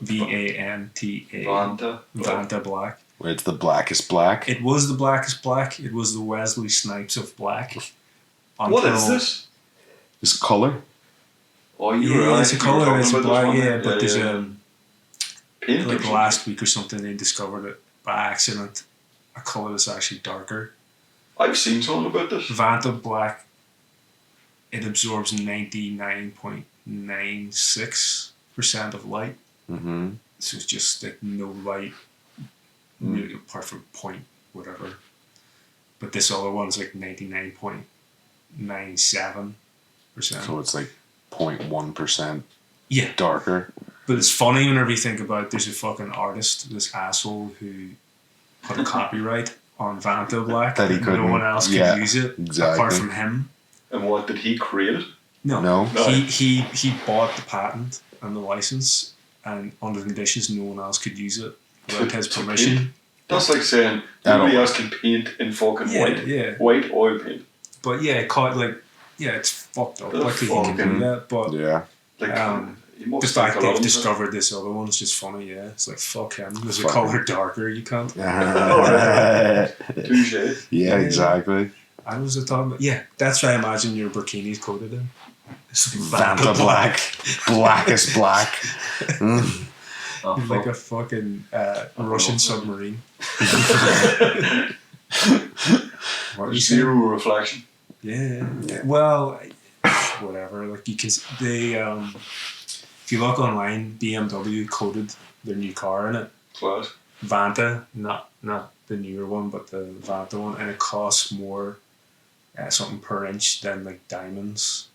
V-A-N-T-A.
Fanta.
Fanta-Black.
Where it's the blackest black.
It was the blackest black. It was the Wesley Snipes of black.
What is this?
This color.
Oh, you were
Yeah, it's a color. It's a black. Yeah, but
yeah,
there's
yeah. Paint or
like
something?
last week or something, they discovered it by accident. A color that's actually darker.
I've seen something about this.
Vanta Black. It absorbs 99.96% of light.
Mm-hmm.
So it's just like no light, really, apart from point whatever. But this other one's like 99.97%.
So it's like 0.1%
Yeah.
darker.
But it's funny whenever you think about it, there's a fucking artist, this asshole who put a copyright on Vanta Black
That he
no
couldn't-
one else could
yeah,
use it
exactly.
apart from him.
And what did he create it?
No.
No.
He bought the patent and the license, and under conditions no one else could use it without his
To
permission.
paint? That's like saying
I don't
nobody
know.
else can paint in fucking white.
Yeah.
White oil paint.
But yeah, it caught it's fucked up.
The
Luckily he can do
fucking-
that. But
Yeah.
Like,
the
he must
fact
think a lot
they've
of
discovered this other one is just funny. Yeah, it's like fuck him. There's a
Fuck
color darker. You can't.
Touche.
Yeah, exactly.
I was talking about. Yeah, that's what I imagine your bikini's coated in. It's
Vanta Black. Blackest black. Mm.
Oh,
Like
fuck.
a fucking Russian submarine. What are you saying?
Zero reflection.
Yeah. Well, whatever. Like you can, they if you look online, BMW coated their new car in it.
Class.
Vanta, not the newer one, but the Vanta one, and it costs more, something per inch than like diamonds.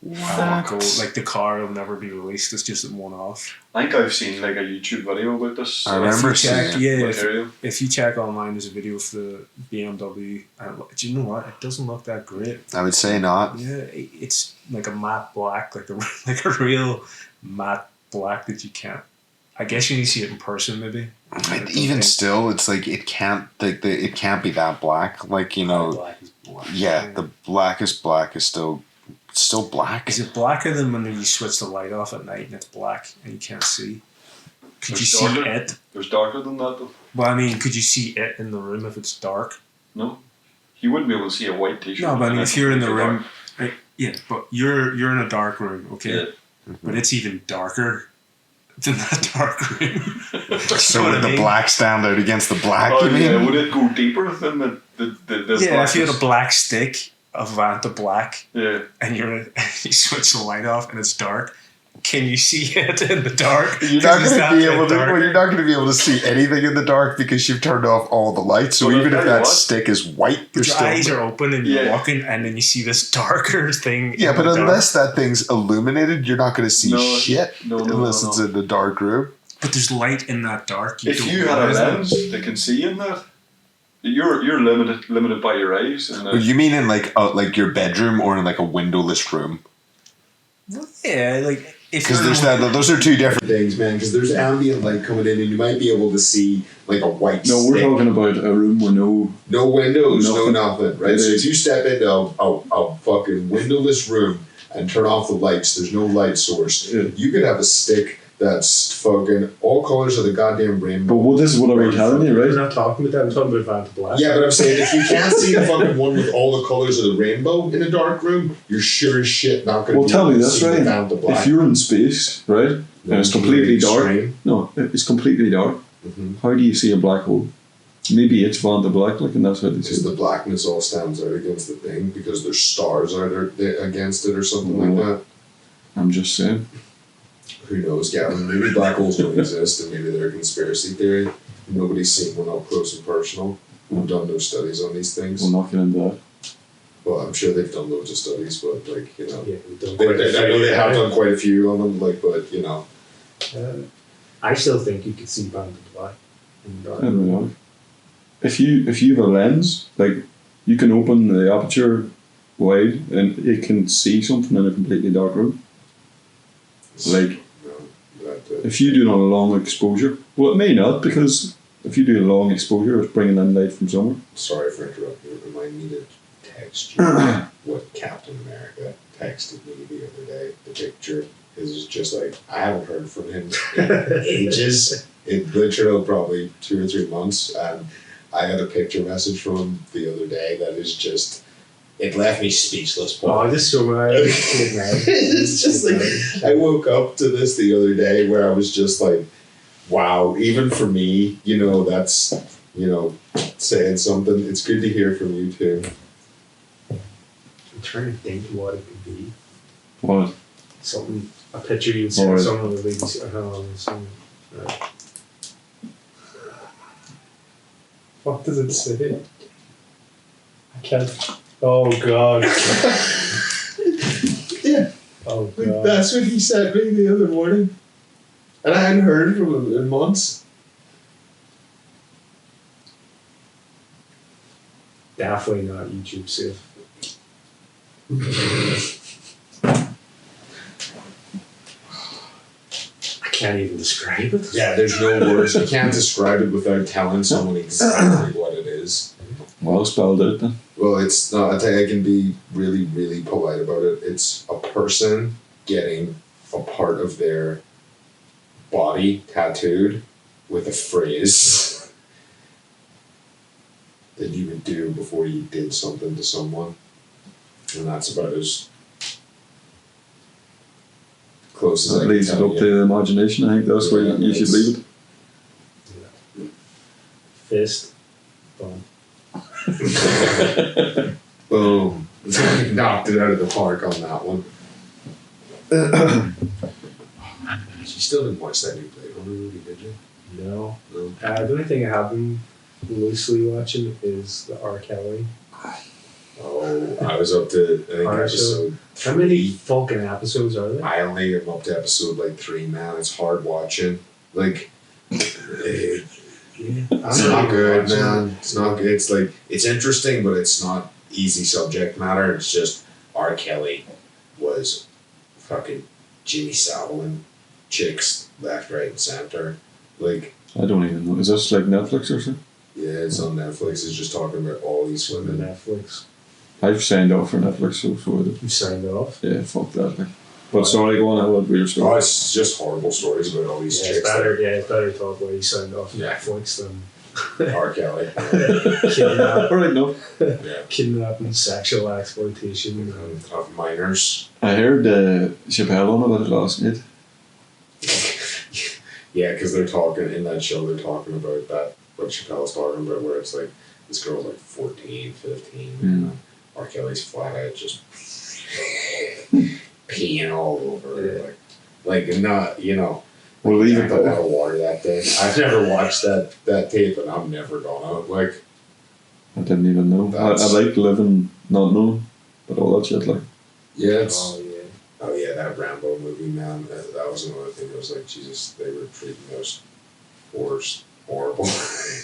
Gold. Like the car will never be released. It's just a one-off.
I think I've seen like a YouTube video about this.
I remember
If you check,
seeing it.
yeah,
Material.
if you check online, there's a video of the BMW. And do you know what? It doesn't look that great.
I would say not.
Yeah, it's like a matte black, like a like a real matte black that you can't. I guess you need to see it in person, maybe.
Even still, it's like it can't. It can't be that black. Like
Black is black.
Yeah, the blackest black is still black.
Is it blacker than when you switch the light off at night and it's black and you can't see? Could
There's
you see
darker.
it?
There's darker than that though.
Well, I mean, could you see it in the room if it's dark?
No. You wouldn't be able to see a white t-shirt.
No, but I mean, if you're in the
Dark.
room, yeah, but you're in a dark room, okay?
Yeah.
But it's even darker than that dark room.
So
what
would
I
the
mean?
black stand out against the black?
Oh
you mean?
yeah, would it go deeper than the
Yeah, if you had a
blackness?
black stick of Vanta Black
Yeah.
and you switch the light off and it's dark, can you see it in the dark?
You're not
'Cause
going
it's
to be
that
able
bit
to.
darker.
Well, you're not going to be able to see anything in the dark because you've turned off all the lights. So
Well,
even
I'll
if
tell you
that
what.
stick is white, you're
Your
still.
eyes are open and you're
Yeah.
walking, and then you see this darker thing.
Yeah,
in
but
the dark.
unless that thing's illuminated, you're not going to see
No,
shit
no,
unless
no.
it's in the dark room.
But there's light in that dark.
If
don't
you had a
realize that.
lens that can see in that, you're limited by your eyes. And
You mean in like your bedroom or in like a windowless room?
Well, yeah, like if
Because
you're
there's that. Those are two different things, man. Because there's ambient light coming in, and you might be able to see like a white.
no, we're
stick.
talking about a room where no
windows,
Nothing.
nothing. Right. So if you step into a fucking windowless room and turn off the lights, there's no light source.
Yeah.
You could have a stick that's fucking all colors of the goddamn rainbow.
this is what I'm telling you,
We're not talking about that. We're talking about Vanta Black.
Yeah, but I'm saying if you can't see the fucking one with all the colors of the rainbow in a dark room, you're sure as shit not going to
Well,
be
tell
able
me
to
this,
see
right?
the Fanta Black.
If you're in space, right, and it's completely dark. No, it's completely dark.
Mhm.
How do you see a black hole? Maybe it's Fanta Black, like, and that's how they see
Because
it.
the blackness all stands out against the thing because there's stars out there against it or something
Mm.
like that.
I'm just saying.
Who knows, Gavin? Maybe black holes don't exist and maybe they're a conspiracy theory. Nobody's seen one up close and personal. We've done no studies on these things.
We'll not get into that.
Well, I'm sure they've done loads of studies, but like,
Yeah, we've done
they,
quite a
I know
few.
they have done quite a few on them, like, but
I still think you could see Vanta Black in the
I
dark.
don't know. If you have a lens, like, you can open the aperture wide and it can see something in a completely dark room. Like, if you do it on a long exposure, well, it may not, because if you do a long exposure, it's bringing in light from somewhere.
Sorry for interrupting. It reminded me to text you what Captain America texted me the other day. The picture is just like, I haven't heard from him in ages. It literally probably 2 or 3 months, and I had a picture message from him the other day that is just, it left me speechless.
Oh, this is so right.
It's just like, I woke up to this the other day where I was just like, wow, even for me, you know, that's, you know, saying something. It's good to hear from you too.
I'm trying to think what it could be.
What?
Something, a picture you'd see on some of the leagues. Right. What does it say? I can't. Oh God.
Yeah.
Oh God.
That's what he sent me the other morning. And I hadn't heard from him in months.
Definitely not YouTube safe. I can't even describe it.
Yeah, there's no words. You can't describe it without telling someone exactly what it is.
Well spelled out then.
Well, it's not. I think I can be really, really polite about it. It's a person getting a part of their body tattooed with a phrase that you would do before you did something to someone. And that's about as close as I
That
can
leaves it
tell
up to the imagination. I think that's where you should leave it.
Yeah. Fist. Boom.
Boom. Knocked it out of the park on that one. She still didn't watch that new Blade Runner movie, did you?
No.
No.
The only thing I have been loosely watching is the R. Kelly.
Oh, I was up to, I think, episode 3.
How many fucking episodes are there?
I only am up to episode like 3, man. It's hard watching. Like, it's not good, man. It's not good. It's like, it's interesting, but it's not easy subject matter. It's just R. Kelly was fucking Jimmy Savile chicks left, right, and center. Like,
I don't even know. Is this like Netflix or something?
yeah, it's on Netflix. It's just talking about all these women.
Netflix.
I've signed off for Netflix, so I did.
You signed off?
Yeah, fuck that. Like. But sorry, go on. I love your
Oh,
story.
it's just horrible stories about all these
Yeah,
chicks.
it's better to talk why you signed off Netflix than
R. Kelly.
All right, no.
Yeah.
kidnapping, sexual exploitation.
Of minors.
I heard Chappelle on about it last night.
Yeah, because they're talking in that show, they're talking about that, what Chappelle's talking about, where it's like, this girl's like 14, 15, and R. Kelly's flat out just peeing all over her. Like not, you know,
We'll leave it
drank a lot
there.
of water that day. I've never watched that tape, and I'm never gonna. Like,
I didn't even know. I like living not knowing, but all that shit, like.
yeah, it's.
Oh yeah.
Oh yeah, that Rambo movie, man. That was another thing. It was like, Jesus, they were treating those whores horrible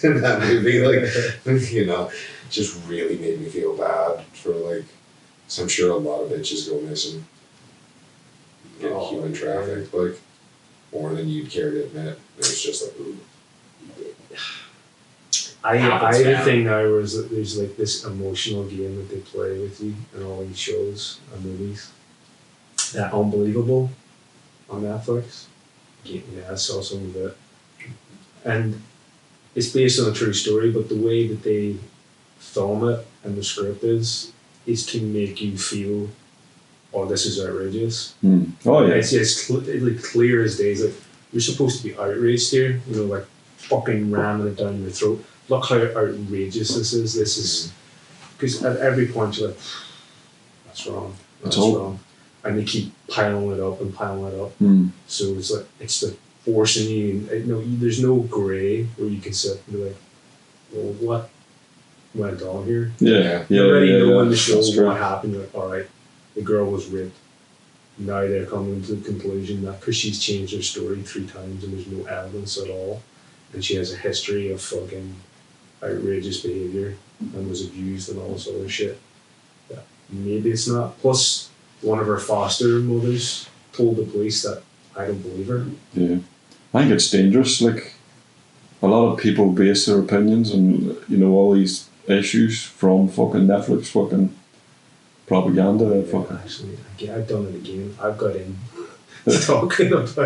in that movie. Like, you know, just really made me feel bad for like. So I'm sure a lot of bitches go missing. Get human trafficked, like more than you'd care to admit. It was just like, ooh.
I
Happens,
have a
man.
thing now where there's like this emotional game that they play with you in all these shows and movies. That Unbelievable on Netflix. Yeah, I saw some of it. And it's based on a true story, but the way that they film it and the script is to make you feel, oh, this is outrageous.
Oh yeah.
It's like clear as day. It's like, you're supposed to be outraged here, you know, like fucking ramming it down your throat. Look how outrageous this is. This is, because at every point you're like, that's wrong. That's wrong. And they keep piling it up and piling it up. So it's like forcing you. There's no grey where you can sit and be like, well, what went on here?
Yeah.
You already know in the show
That's true.
what happened. You're like, all right, the girl was raped. Now they're coming to the conclusion that because she's changed her story 3 times and there's no evidence at all, and she has a history of fucking outrageous behaviour and was abused and all this other shit, that maybe it's not. Plus, one of her foster mothers told the police that I don't believe her.
Yeah. I think it's dangerous. Like, a lot of people base their opinions and, all these issues from fucking Netflix fucking propaganda. Fucking.
Actually, I've done it again. I've got in. talking about.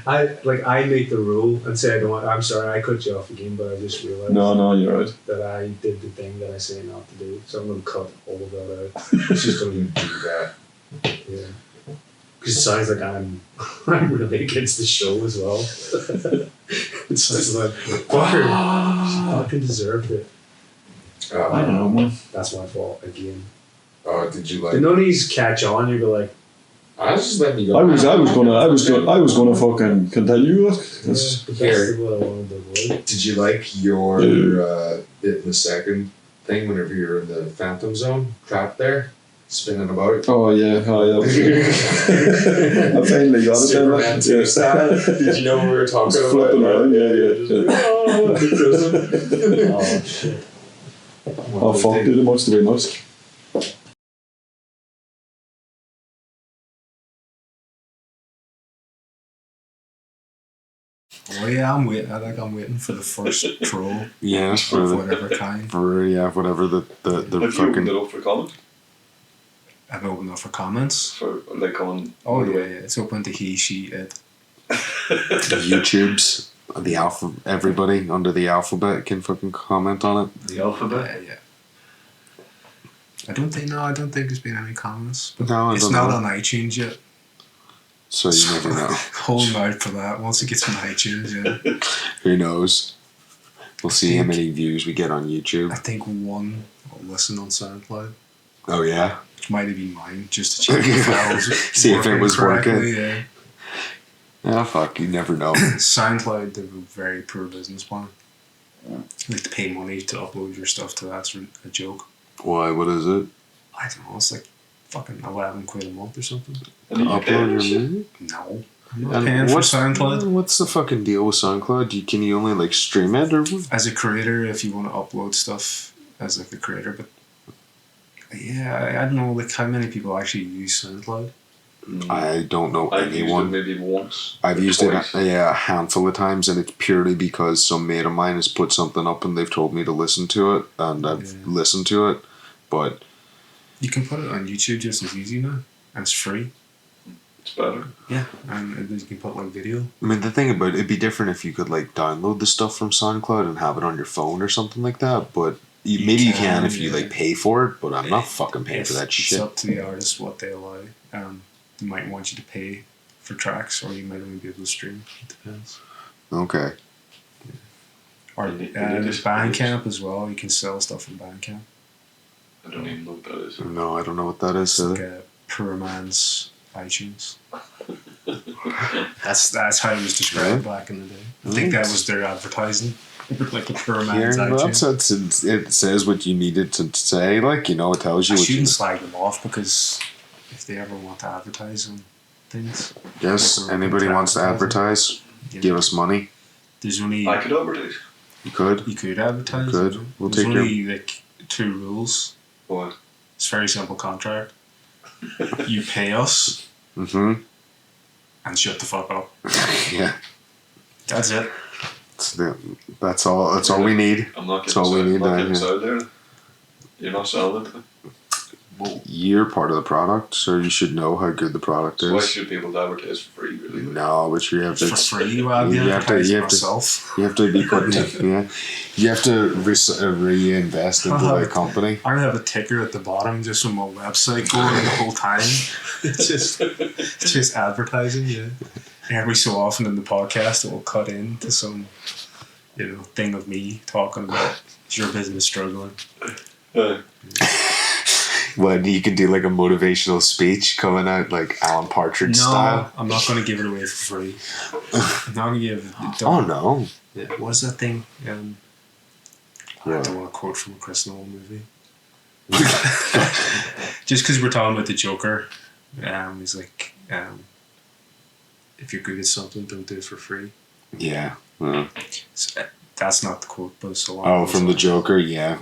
I make the rule and say I don't want. I'm sorry, I cut you off again, but I just realised.
No, you're right.
That I did the thing that I say not to do, so I'm going to cut all of that out. It's just going to do that. Yeah. Because it sounds like I'm really against the show as well. It sounds like, fucker, she fucking deserved it.
I don't know, man.
That's my fault again.
Did you like?
Did none of these catch on? You'd be like,
I was just letting you go.
I was gonna fucking continue. Look,
that's the best
Here.
of what I wanted to avoid.
Did you like your bit in the second thing whenever you're in the phantom zone, trapped there, spinning about?
oh yeah. I finally got it.
Superman 2
Yeah.
style. Did you know what we were talking
Just
about?
flipping around, yeah.
Oh, the prison.
Oh, shit.
Oh fuck, dude, it must have been us.
Oh yeah, I'm waiting. I'm waiting for the first troll
Yeah,
of
for the,
whatever kind.
whatever the
Have you opened
fucking.
it up for comment?
I've opened up for comments.
For like on.
Oh yeah, it's open to he, she, it.
YouTubes, the alpha, everybody under the alphabet can fucking comment on it.
The alphabet.
Yeah. I don't think there's been any comments. But
No, I
it's
don't
not
know.
on iTunes yet.
So you never know.
Hold out for that. Once it gets on iTunes, yeah.
Who knows? We'll see how many views we get on YouTube.
I think one will listen on SoundCloud.
Oh yeah.
Which might have been mine, just to check if I was
See if it was working.
correctly, yeah.
Oh fuck, you never know.
SoundCloud, they have a very poor business plan. Like to pay money to upload your stuff to that's a joke.
Why? What is it?
I don't know, it's like fucking 11 quid a month or something.
And you pay
Upload
for
your
shit?
music?
No. I'm not
And
paying for SoundCloud.
What's the fucking deal with SoundCloud? Can you only like stream it or what?
As a creator, if you want to upload stuff as like a creator, but yeah, I don't know like how many people actually use SoundCloud.
I don't know
I've
anyone.
used it maybe once.
I've
or
used
twice.
it a handful of times, and it's purely because some mate of mine has put something up and they've told me to listen to it, and I've listened to it. But
You can put it on YouTube just as easy now, and it's free.
It's better.
Yeah, and you can put like video.
I mean, the thing about it'd be different if you could like download the stuff from SoundCloud and have it on your phone or something like that. But maybe you can if you like pay for it. But I'm not fucking paying for that
It's
shit.
up to the artist what they allow. They might want you to pay for tracks, or you might only be able to stream. It depends.
Okay.
Or there's Bandcamp as well. You can sell stuff from Bandcamp.
I don't even know what that is.
No, I don't know what that is.
It's like a poor man's iTunes. That's how it was described back in the day. I think that was their advertising. Like a poor man's
Well,
iTunes.
it says what you needed to say. Like, you know, it tells you
I
what you.
shouldn't slag them off because if they ever want to advertise on things,
Yes,
like,
anybody wants to advertise,
yeah.
give us money.
There's only
I could advertise.
You could.
you could advertise.
You could.
you know.
We'll
There's
take
only like 2 rules.
What?
It's a very simple contract. You pay us
Mm-hmm.
and shut the fuck up.
Yeah.
That's it.
That's all. That's all we need.
I'm not
That's
getting
all we need down here.
sound there. You're not selling it.
Well,
You're part of the product, so you should know how good the product
So why
is.
should people advertise for free, really?
No, but you have
for
to.
free, you have
you
to
have to-
advertise
you have to-
myself.
You have to be putting. Yeah. You have to reinvest into the company.
I have a ticker at the bottom just from my website going the whole time. It's just advertising, yeah. Every so often in the podcast, it will cut into some, thing of me talking about is your business struggling.
When you can do like a motivational speech coming out like Alan Partridge style.
I'm not going to give it away for free. I'm not going to give it.
Oh no!
Yeah, what is that thing? I
Yeah.
don't want to quote from a Chris Nolan movie. Just because we're talking about the Joker, he's like, if you're good at something, don't do it for free.
Yeah.
So, that's not the quote, but it's a lot.
Oh, from the Joker, yeah.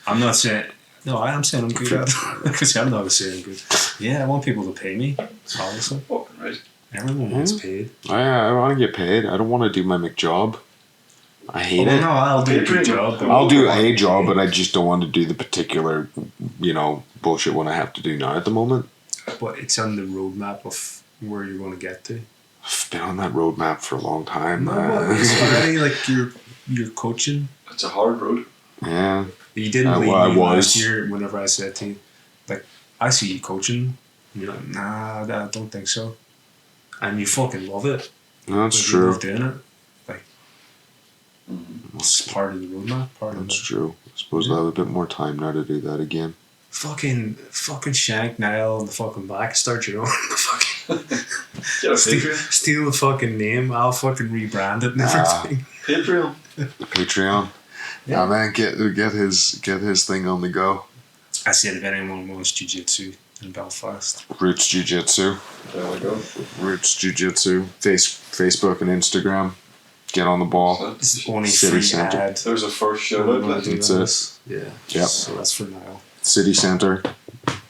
I'm not saying. No, I am saying I'm good at it. Because I'm not saying good. Yeah, I want people to pay me. Obviously,
Fucking right.
everyone wants paid.
I want to get paid. I don't want to do my McJob. I hate it.
No, I'll do a good job. But
I'll do a job, but I just don't want to do the particular, bullshit one I have to do now at the moment.
but it's on the roadmap of where you're going to get to.
I've been on that roadmap for a long time.
No, but it's already like you're coaching.
It's a hard road.
Yeah.
You didn't
I
leave
was.
me last year whenever I said to you, like, I see you coaching. And you're like, nah, I don't think so. And you fucking love it.
No, that's
Like,
true.
You love doing it. Like, it's part of the roadmap.
That's true. I suppose I'll have a bit more time now to do that again.
Fucking shank Niall and the fucking back. Start your own.
Get a Patreon.
Steal the fucking name. I'll fucking rebrand it and everything.
Patreon.
Patreon. Yeah, man, get his thing on the go.
I said if anyone wants jiu-jitsu in Belfast.
Roots Jiu-Jitsu.
There we go.
Roots Jiu-Jitsu. Facebook and Instagram. Get on the ball.
This is only
City
free
Centre.
ad.
There's a first shout
We're
out.
gonna
Like,
do
That's
this. Yeah.
Yep.
So that's for now.
City Centre.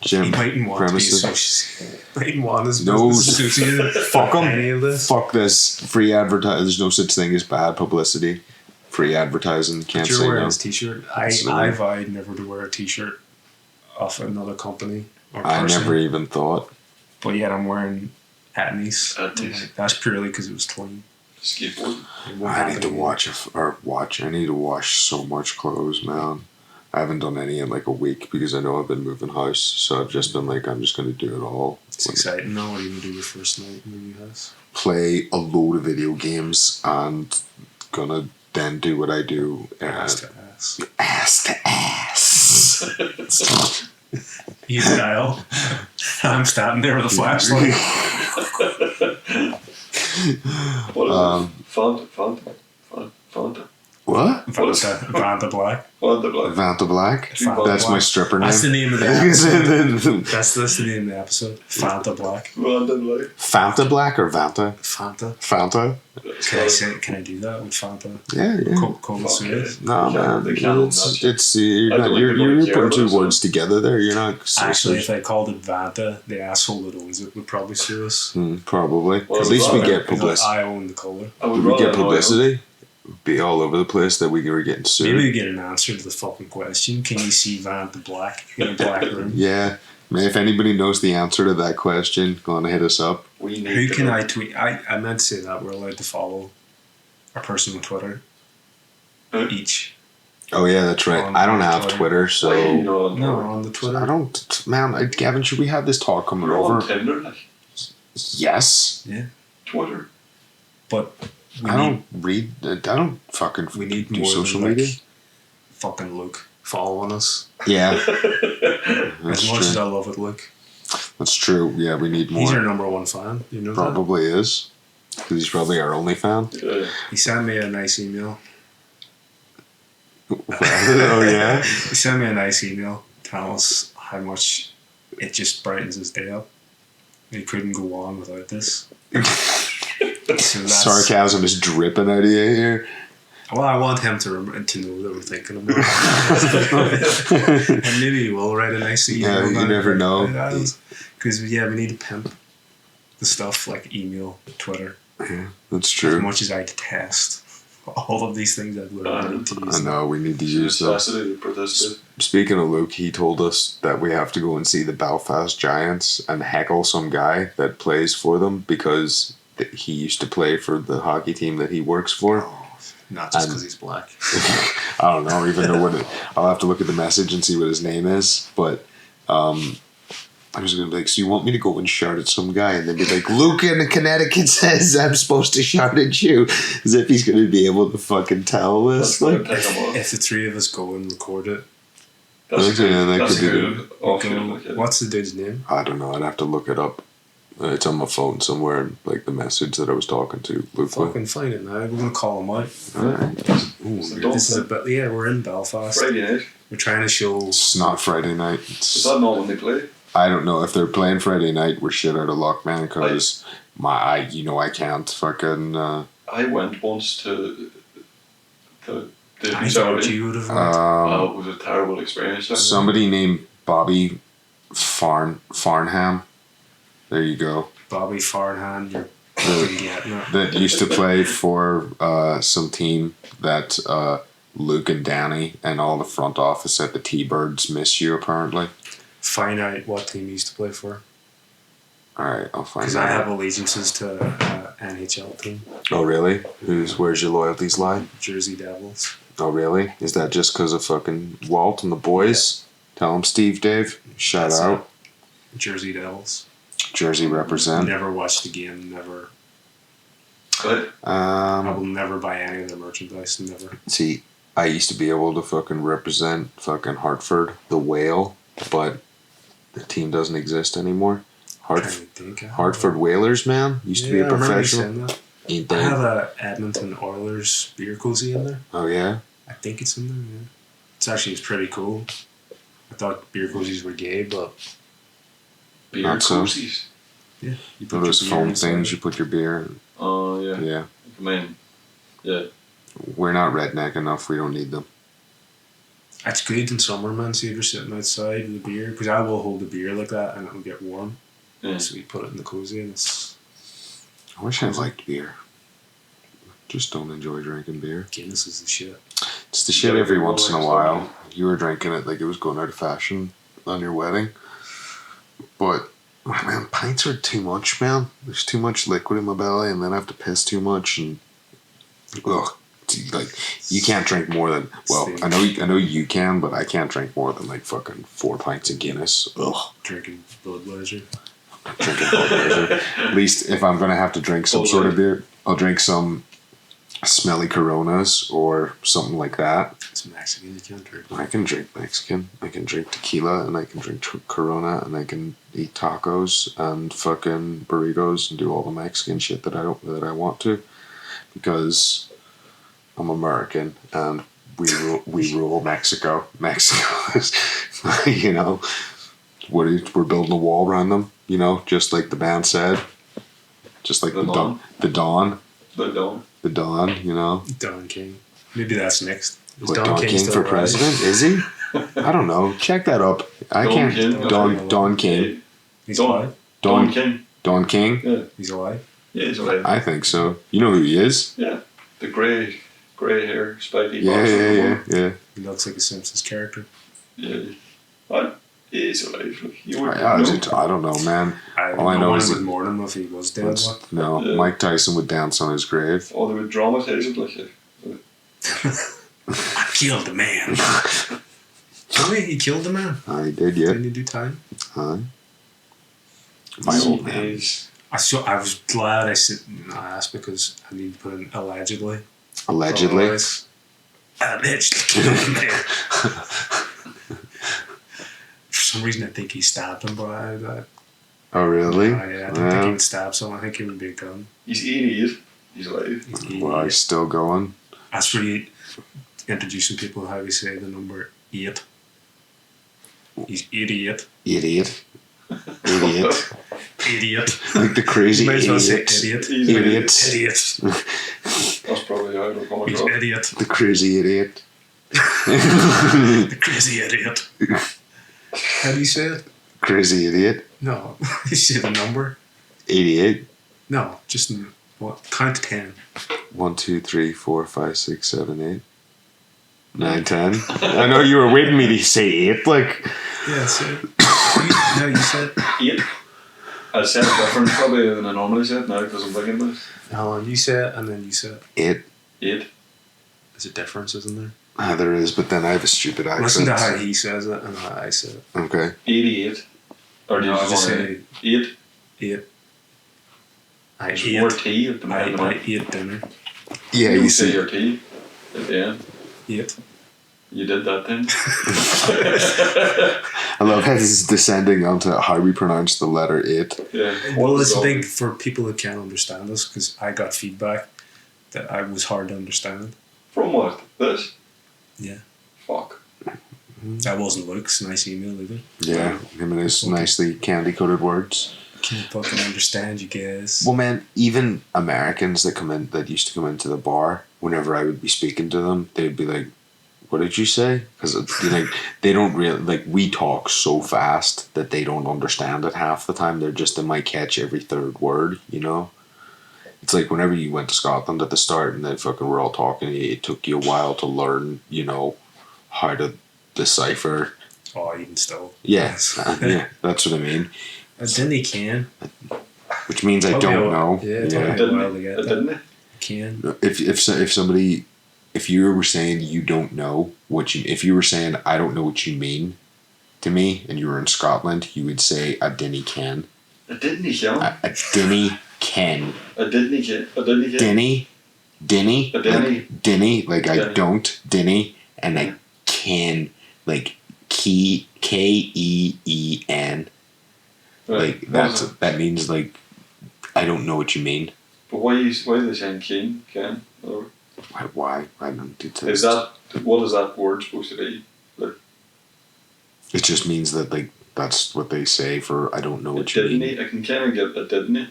He
Gym.
mightn't want
Premises.
to be associated. Mightn't want his
No,
business associated.
Fuck 'em.
Any of this.
Fuck this. Free advertising. There's no such thing as bad publicity. Free advertising. Can't
But you're
say
wearing
no.
his t-shirt. I
Absolutely.
vowed never to wear a t-shirt off another company or
I
person.
never even thought.
But yet I'm wearing Atney's.
Atney's.
That's purely because it was clean.
skateboarding.
It won't
I need
happen
to
again.
watch. I need to wash so much clothes, man. I haven't done any in like a week because I know I've been moving house. So I've just been like, I'm just going to do it all.
It's exciting now. What are you going to do your first night in the new house?
Play a load of video games and gonna then do what I do.
Ass to ass.
Ass to ass.
You dial. I'm standing there with a flashlight.
What is
Um,
it? Fanta.
What?
Fanta-Black.
Fanta-Black.
Fanta-Black?
Fanta
That's my
Black.
stripper name.
That's the name of the episode. That's the name of the episode. Fanta-Black.
Fanta-Black.
Fanta-Black or Vanta?
Fanta.
Fanta?
Can I do that with Fanta?
Yeah, yeah.
Coca-Cola Zero?
No, man.
They can't
It's you're,
I
not,
don't think
you're,
they're gonna
you're
care
putting
about
two
it.
words together there. You're not.
Actually, if I called it Vanta, the asshole that owns it would probably sue us.
Probably.
Well,
At least we
rather-
get
Because
publicity.
I own the colour.
I would
Did we
rather
get
annoy him.
publicity? Be all over the place that we were getting sued.
Maybe we get an answer to the fucking question. Can you see Fanta-Black in a black room?
Yeah. Man, if anybody knows the answer to that question, go on and hit us up.
We need
Who
to
can
know.
I tweet? I meant to say that we're allowed to follow a person on Twitter each.
Oh yeah, that's right.
On
I don't have
Twitter.
Twitter,
Wait,
so
you know,
No, on the Twitter.
I don't. Man, Gavin, should we have this talk coming
We're on
over?
Tinder, like
Yes.
Twitter.
But we
I
need,
don't read. I don't fucking
we need
do
more
social
than, like,
media.
fucking Luke following us.
Yeah,
As
that's
much as
true.
I love it, Luke.
That's true. Yeah, we need
He's our
more.
number one fan. You know
Probably is. Because he's probably our only fan.
Yeah.
that? He sent me a nice email.
Oh yeah.
He sent me a nice email telling us how much it just brightens his day up. He couldn't go on without this. So that's,
Sarcasm is dripping out of you here.
well, I want him to know that we're thinking of him. And maybe he will write a nice email.
Yeah, you never know.
Because, we need to pimp the stuff like email, Twitter.
That's
As
true.
much as I detest all of these things that we're need to use.
I know we need to use them.
Necessity to participate.
Speaking of Luke, he told us that we have to go and see the Belfast Giants and heckle some guy that plays for them because he used to play for the hockey team that he works for.
Not just
And-
because he's black.
I don't know, even know what it. I'll have to look at the message and see what his name is. But I was gonna be like, so you want me to go and shout at some guy, and then be like, Luke in Connecticut says I'm supposed to shout at you, as if he's gonna be able to fucking tell this.
That's gonna
Like,
pick him off.
If the three of us go and record it,
That's a
Okay,
good,
that
that's
could
a
be
good offshoot. Like,
what's the dude's name?
I don't know. I'd have to look it up. It's on my phone somewhere, like the message that I was talking to Luke with.
Fucking find it now. We're gonna call him out.
Alright.
It's a
This is a
dump.
bit. Yeah, we're in Belfast.
Friday night.
We're trying to show.
It's not Friday night.
Is that not when they play?
I don't know if they're playing Friday night. We're shit out of luck, man. Because I can't fucking.
I went once to the
I thought
Saturday.
you would have. went.
Oh, it was a terrible experience.
Somebody named Bobby Farnham. There you go.
Bobby Farnham, you're fucking getting it.
That used to play for some team that Luke and Danny and all the front office at the T-Birds miss you apparently.
Find out what team he used to play for.
Alright, I'll find
Because
that
I have
out.
allegiances to NHL team,
Oh, really? Where's your loyalties lie?
Jersey Devils.
Oh, really? Is that just because of fucking Walt and the boys? Tell him Steve, Dave. Shout
That's
out.
Jersey Devils.
Jersey represent.
Never watched the game. Never.
But
I will
Um,
never buy any of their merchandise. Never.
see, I used to be able to fucking represent fucking Hartford, the Whale, but the team doesn't exist anymore.
Trying to think.
Hartford Whalers, man, used to be a
I remember you
professional.
saying that.
Ain't
I
they?
have a Edmonton Oilers beer cozy in there.
Oh yeah.
I think it's in there. Yeah. It's pretty cool. I thought beer cozies were gay, but
beer
Not so.
cozies.
yeah, you
So
put
those
your beer
foam
inside.
things you put your beer in.
Oh yeah.
Yeah.
I mean, yeah.
We're not redneck enough. We don't need them.
It's good in summer, man. So you're sitting outside with a beer, because I will hold a beer like that and it'll get warm.
Yeah.
So we put it in the cozy and it's
I wish I liked beer. Just don't enjoy drinking beer.
Guinness is the shit.
It's the shit
Yeah,
every
everyone
once in a
likes
while.
that.
You were drinking it like it was going out of fashion on your wedding. But, man, pints are too much, man. There's too much liquid in my belly, and then I have to piss too much, and ugh. Like, you can't drink more than, well, I know you can, but I can't drink more than like fucking 4 pints of Guinness. Ugh.
Drinking Budweiser.
Drinking Budweiser. At least if I'm gonna have to drink some sort of beer, I'll drink some smelly Coronas or something like that.
It's Mexican, you can't drink.
I can drink Mexican. I can drink tequila, and I can drink Corona, and I can eat tacos and fucking burritos and do all the Mexican shit that I want to, because I'm American and we rule Mexico. Mexico is, you know, we're building a wall around them. You know, just like the band said, just like the Dawn.
The Dawn.
The Dawn, you know.
Don King. Maybe that's next. Is
What, Don King
still
for
alive?
president? Is he? I don't know. Check that up. I
Don
can't.
King.
Don King.
He's
Don.
alive.
Don King.
Don King?
Yeah.
He's alive.
Yeah, he's alright.
I think so. You know who he is?
Yeah. The grey hair, spiky
Yeah,
bastard.
yeah.
He looks like a Simpsons character.
Yeah. He's alright. You would
I
know.
don't know, man.
I
All I
no
know
one
is
would
that-
mourn him if he was dead. What?
No,
Yeah.
Mike Tyson would dance on his grave.
Oh, they would dramatise it like it.
I killed the man. Really? He killed the man?
I did, yeah.
Didn't he do time?
Huh? My old man.
He's-
I was glad I asked, because I need to put in allegedly.
Allegedly.
Otherwise, allegedly killed the man. For some reason, I think he stabbed him, but
Oh, really?
I don't think he would stab someone. I think he would be a gun.
He's 88. He's alive.
Well, he's still going.
That's really introducing people how we say the number 8. He's idiot.
Idiot. Idiot.
Idiot.
Like the crazy
You might as well say
idiots.
idiot.
He's
Idiots.
Idiot.
That's probably how it'll come
He's
across.
idiot.
The crazy idiot.
The crazy idiot. How do you say it?
Crazy idiot.
No. You say the number?
88.
No. Just what? Count to 10.
1, 2, 3, 4, 5, 6, 7, 8. 9, 10. I know you were waiting me to say 8. Like,
Yeah, say it. No, you said
8. I said it different probably than I normally said now because I'm thinking about it.
hold on, you say it and then you say it.
8.
8.
There's a difference, isn't there?
There is, but then I have a stupid accent.
Listen to how he says it and how I say it.
Okay.
88. Or do you
No, I
just
just
want
say
8?
8. I
There's
ate.
more tea at the
I
moment.
ate dinner.
Yeah,
You
you
say
see.
your tea at the end.
8.
You did that then.
I love how this is descending onto how we pronounce the letter 8.
Yeah.
Well, it's a thing for people that can't understand us, because I got feedback that I was hard to understand.
From what? This?
Yeah.
Fuck.
That wasn't Luke's nice email either.
Yeah, him and his nicely candy-coated words.
Can't fucking understand you guys.
Well, man, even Americans that used to come into the bar, whenever I would be speaking to them, they'd be like, "What did you say?" Because like they don't really like we talk so fast that they don't understand it half the time. They might catch every third word, you know. It's like whenever you went to Scotland at the start and they fucking were all talking, it took you a while to learn, you know, how to decipher.
Oh, even still.
Yeah, yeah, that's what I mean.
Then they can.
which means I don't know.
Yeah, it took me a while to get that.
Didn't it?
Can.
If somebody, if you were saying you don't know what you, if you were saying I don't know what you mean to me, and you were in Scotland, you would say a dinny can.
A didn't can.
A dinny can.
A didn't can. A didn't can.
Dinny.
A dinny.
Like, dinny. Like I
Dinny.
don't dinny, and I can like Keen. Like that means like I don't know what you mean.
But why are they saying Ken?
Why? I don't do
Is that what is that word supposed to be? Like,
it just means that like that's what they say for I don't know what you
didn't
mean.
I can kind of get a didn't it?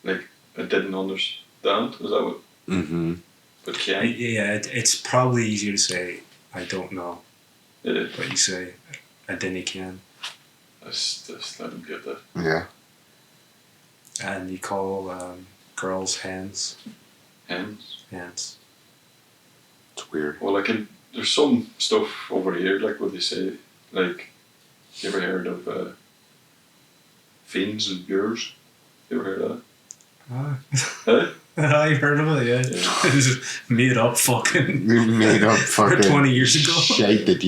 Like I didn't understand. Is that what?
Mm-hmm.
But Ken.
It's probably easier to say I don't know.
It is.
But you say I didn't can.
I just I don't get that.
Yeah.
And you call girls hens.
Hens.
Hens.
It's weird.
Well, there's some stuff over here, like what they say, like, you ever heard of fiends and bures? You ever heard of that?
Ah.
Huh?
I've heard of it, yeah.
Yeah.
It was made up fucking.
Made up fucking
20 years ago.
shite that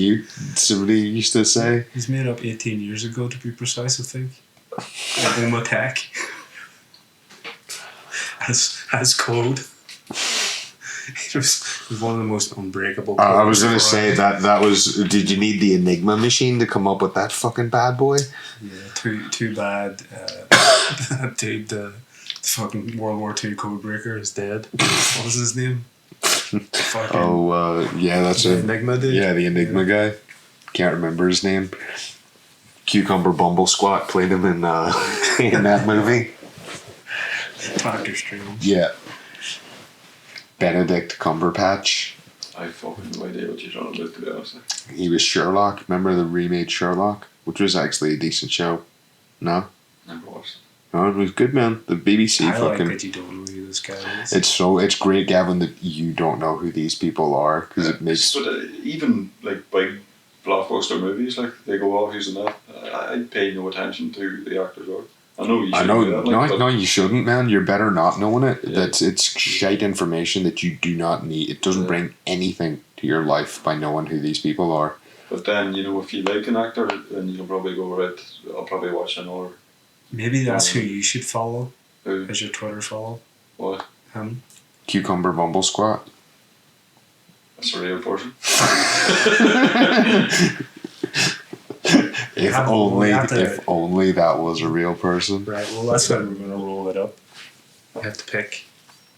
somebody used to say.
He's made up 18 years ago, to be precise, I think. Home attack. As code. It was one of the most unbreakable.
I was gonna
codes
say
around.
that was. Did you need the Enigma machine to come up with that fucking bad boy?
Yeah, too bad. That dude, the fucking World War II code breaker, is dead. What was his name? Fucking
Yeah, that's it.
Enigma dude.
Yeah, the Enigma guy. Can't remember his name. Cucumber Bumble Squat played him in in that movie.
Doctor Strange.
Yeah. Benedict Cumberbatch.
I fucking no idea what you're trying to do, to be honest.
He was Sherlock. Remember the remade Sherlock? Which was actually a decent show. No?
Never watched it.
No, it was good, man. The BBC
I like
fucking...
that you don't know who this guy is.
It's great, Gavin, that you don't know who these people are, because it makes...
But even, like, big blockbuster movies, like, they go off using that. I'd pay no attention to who the actors are. I know you should do that. Like,
no, you shouldn't, man. You're better not knowing it.
Yeah.
It's shite information that you do not need. It doesn't bring anything to your life by knowing who these people are.
But then, you know, if you like an actor, then you'll probably go, right, I'll probably watch another.
Maybe that's who you should follow
Who?
as your Twitter follow.
What?
Him.
Cucumber Bumble Squat.
That's a real person.
If only that was a real person.
Right, well, that's when we're going to roll it up. We have to pick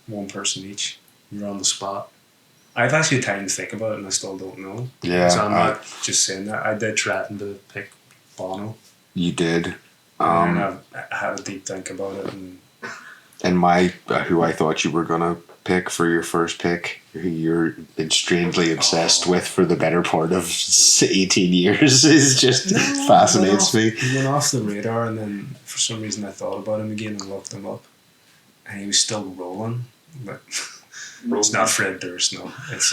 one person each. You're on the spot. I've actually had time to think about it and I still don't know.
Yeah,
So I'm not just saying that. I did threaten to pick Bono.
You did.
And I had a deep think about it.
And who I thought you were gonna pick for your first pick, who you're been strangely obsessed with for the better part of 18 years, is just fascinates me.
He went off the radar, and then for some reason I thought about him again and looked him up, and he was still rolling. But it's not Fred Durst, no. It's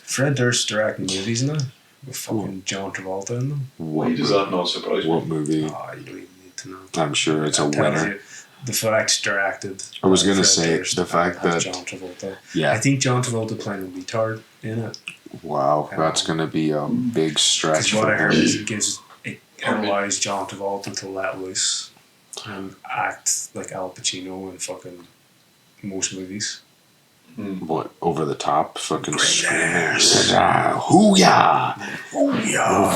Fred Durst directing movies now with fucking John Travolta in them.
Why does that not surprise me?
What movie?
Oh, you don't even need to know.
I'm sure it's a
That tells
winner.
you the fact directed.
I was
by
gonna
Fred
say
Durst
the fact
and
that
John Travolta.
yeah.
I think John Travolta playing a retard in it.
Wow, that's gonna be a big stretch
Because what
for
I heard
him.
is it allows John Travolta to let loose and act like Al Pacino in fucking most movies.
What, over the top fucking
Great
screaming?
ass.
Hoo-yah!
Yeah.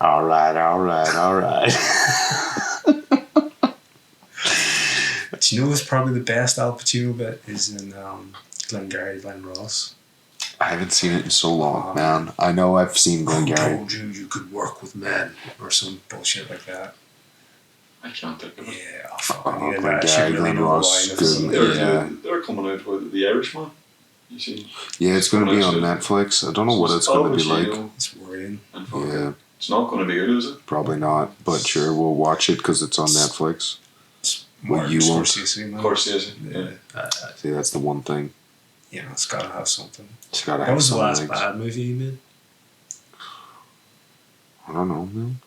Alright.
Do you know what's probably the best Al Pacino bit is in Glengarry Glen Ross?
I haven't seen it in so long, man. I know I've seen
Who
Glengarry.
told you could work with men? Or some bullshit like that.
I can't think of it.
Yeah, oh, fuck, I need
Glengarry
that. I should really
Glen
know the
Ross,
line of
good.
something.
They're coming out with The Irishman. You seen?
Yeah, it's going to be on
Coming out
Netflix. I don't know what it's going to be like.
It's worrying.
And fucking,
Yeah,
it's not going to be good, is it?
probably not. But sure, we'll watch it because it's on Netflix. Well,
Martin
you won't.
Scorsese, man.
Of course, yes. Yeah.
See, that's the one thing.
You know, it's got to have something.
It's got to
What
have
was the
some
last
legs.
bad movie you made?
I don't know, man.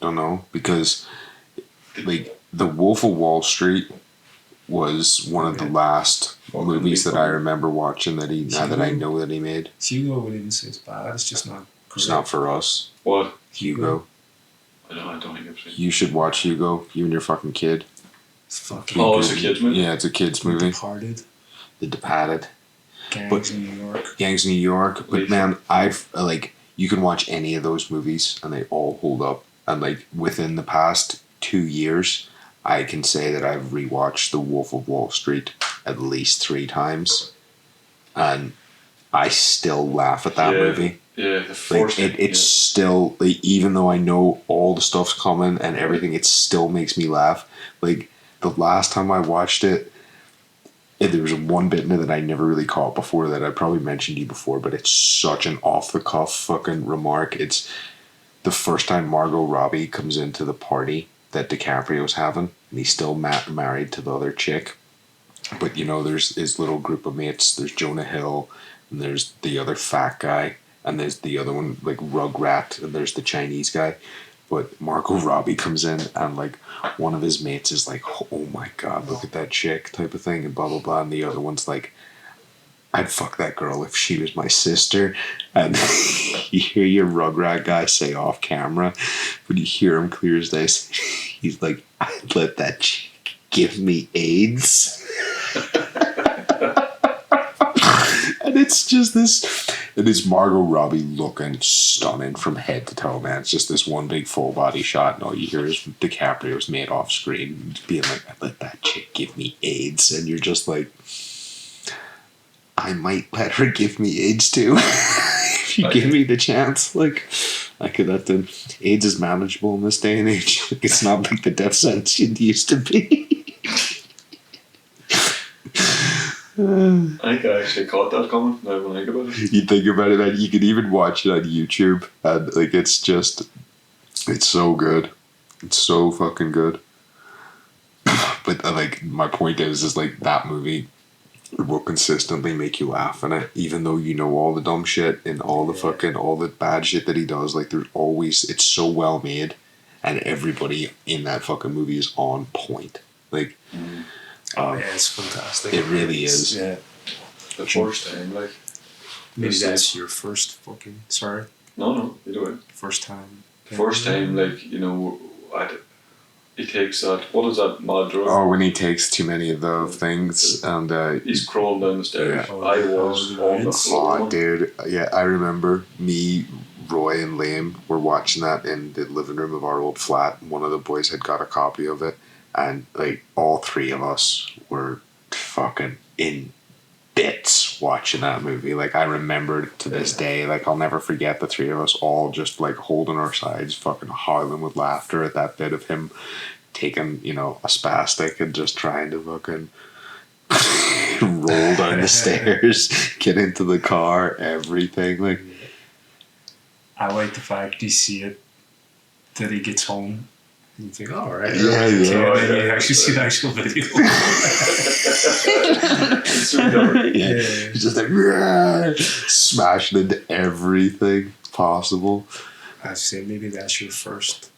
Don't know because like The Wolf of Wall Street was one of the last movies that I remember watching that I know that he made.
Hugo would even say it's bad. It's just not.
It's not for us.
What?
Hugo.
I don't think I've seen.
You should watch Hugo. You and your fucking kid.
It's fucking.
Oh, it's a kids movie.
Yeah, it's a kids movie.
Departed.
The Departed.
Gangs in New York.
Gangs in New York. But man, I've you can watch any of those movies and they all hold up. And like within the past 2 years, I can say that I've rewatched The Wolf of Wall Street at least 3 times, and I still laugh at that movie.
Yeah, the first
it's still like, even though I know all the stuff's coming and everything, it still makes me laugh. Like the last time I watched it, there was one bit in it that I never really caught before that I probably mentioned to you before, but it's such an off the cuff fucking remark. It's the first time Margot Robbie comes into the party that DiCaprio's having, and he's still married to the other chick. But you know, there's his little group of mates. There's Jonah Hill, and there's the other fat guy, and there's the other one like Rugrat, and there's the Chinese guy. But Margot Robbie comes in, and like one of his mates is like, "Oh my god, look at that chick," type of thing, and blah blah blah. And the other one's like, "I'd fuck that girl if she was my sister." And you hear your Rugrat guy say off camera, but you hear him clear as day. He's like, "I'd let that chick give me AIDS." And it's just this, it is Margot Robbie looking stunning from head to toe, man. It's just this one big full body shot, and all you hear is DiCaprio's made off screen being like, "I'd let that chick give me AIDS," and you're just like, I might let her give me AIDS too. If you give me the chance, like I could let them. AIDS is manageable in this day and age. Like, it's not like the death sentence it used to be.
I think I actually caught that coming now when I think about it.
You think about it, and you can even watch it on YouTube, and like it's so good. It's so fucking good. But like my point is like that movie will consistently make you laugh in it, even though you know all the dumb shit and all the bad shit that he does. Like there's always, it's so well made, and everybody in that fucking movie is on point. Like,
yeah, it's fantastic.
It really is.
Yeah.
The first time, like.
Maybe that's your first fucking. Sorry.
No, you do it.
First time.
First time, like, you know, he takes that. What is that mad drug?
Oh, when he takes too many of the things, and
he's crawling down the stairs.
Yeah.
I was on the floor.
Oh, dude, yeah, I remember me, Roy, and Liam were watching that in the living room of our old flat. One of the boys had got a copy of it, and like all 3 of us were fucking in bits watching that movie. Like I remember to this day, like I'll never forget the 3 of us all just like holding our sides, fucking howling with laughter at that bit of him taking, you know, a spastic and just trying to fucking roll down the stairs, get into the car, everything. Like,
I like the fact you see it that he gets home. And you think, all right,
Yeah.
and then you actually see the actual video.
yeah. He's just like smashing into everything possible.
I'd say maybe that's your first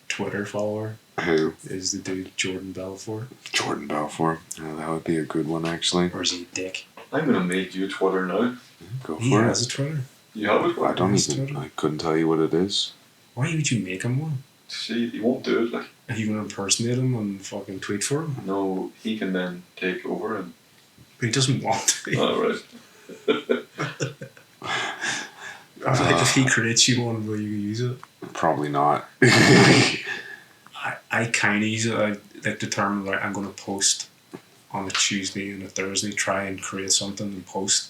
Twitter follower.
Who?
Is the dude Jordan Belfort?
Jordan Belfort. Yeah, that would be a good one, actually.
Or is he a dick?
I'm gonna make you Twitter now.
Go
He
for
has
it.
a Twitter.
You have it?
I don't
Has
even.
Twitter?
I couldn't tell you what it is.
Why would you make him one?
See, he won't do it. Like,
Are you going to impersonate him and fucking tweet for him?
no, he can then take over and.
But he doesn't want to.
Oh, right.
Like if he creates you one, will you use it?
Probably not.
I kind of use it. I like determine like I'm going to post on a Tuesday and a Thursday, try and create something and post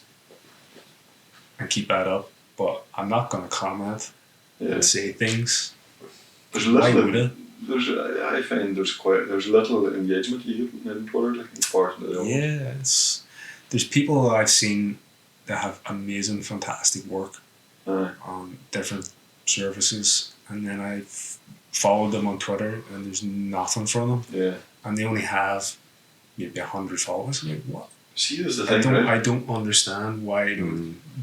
and keep that up. But I'm not going to comment and say things.
There's
Why
little.
would it?
I find there's little engagement you get in Twitter, like in comparison to the others.
Yeah, there's people that I've seen that have amazing, fantastic work on different services, and then I've followed them on Twitter, and there's nothing from them.
Yeah.
And they only have maybe 100 followers. I'm like, what?
See, there's the thing,
I don't understand why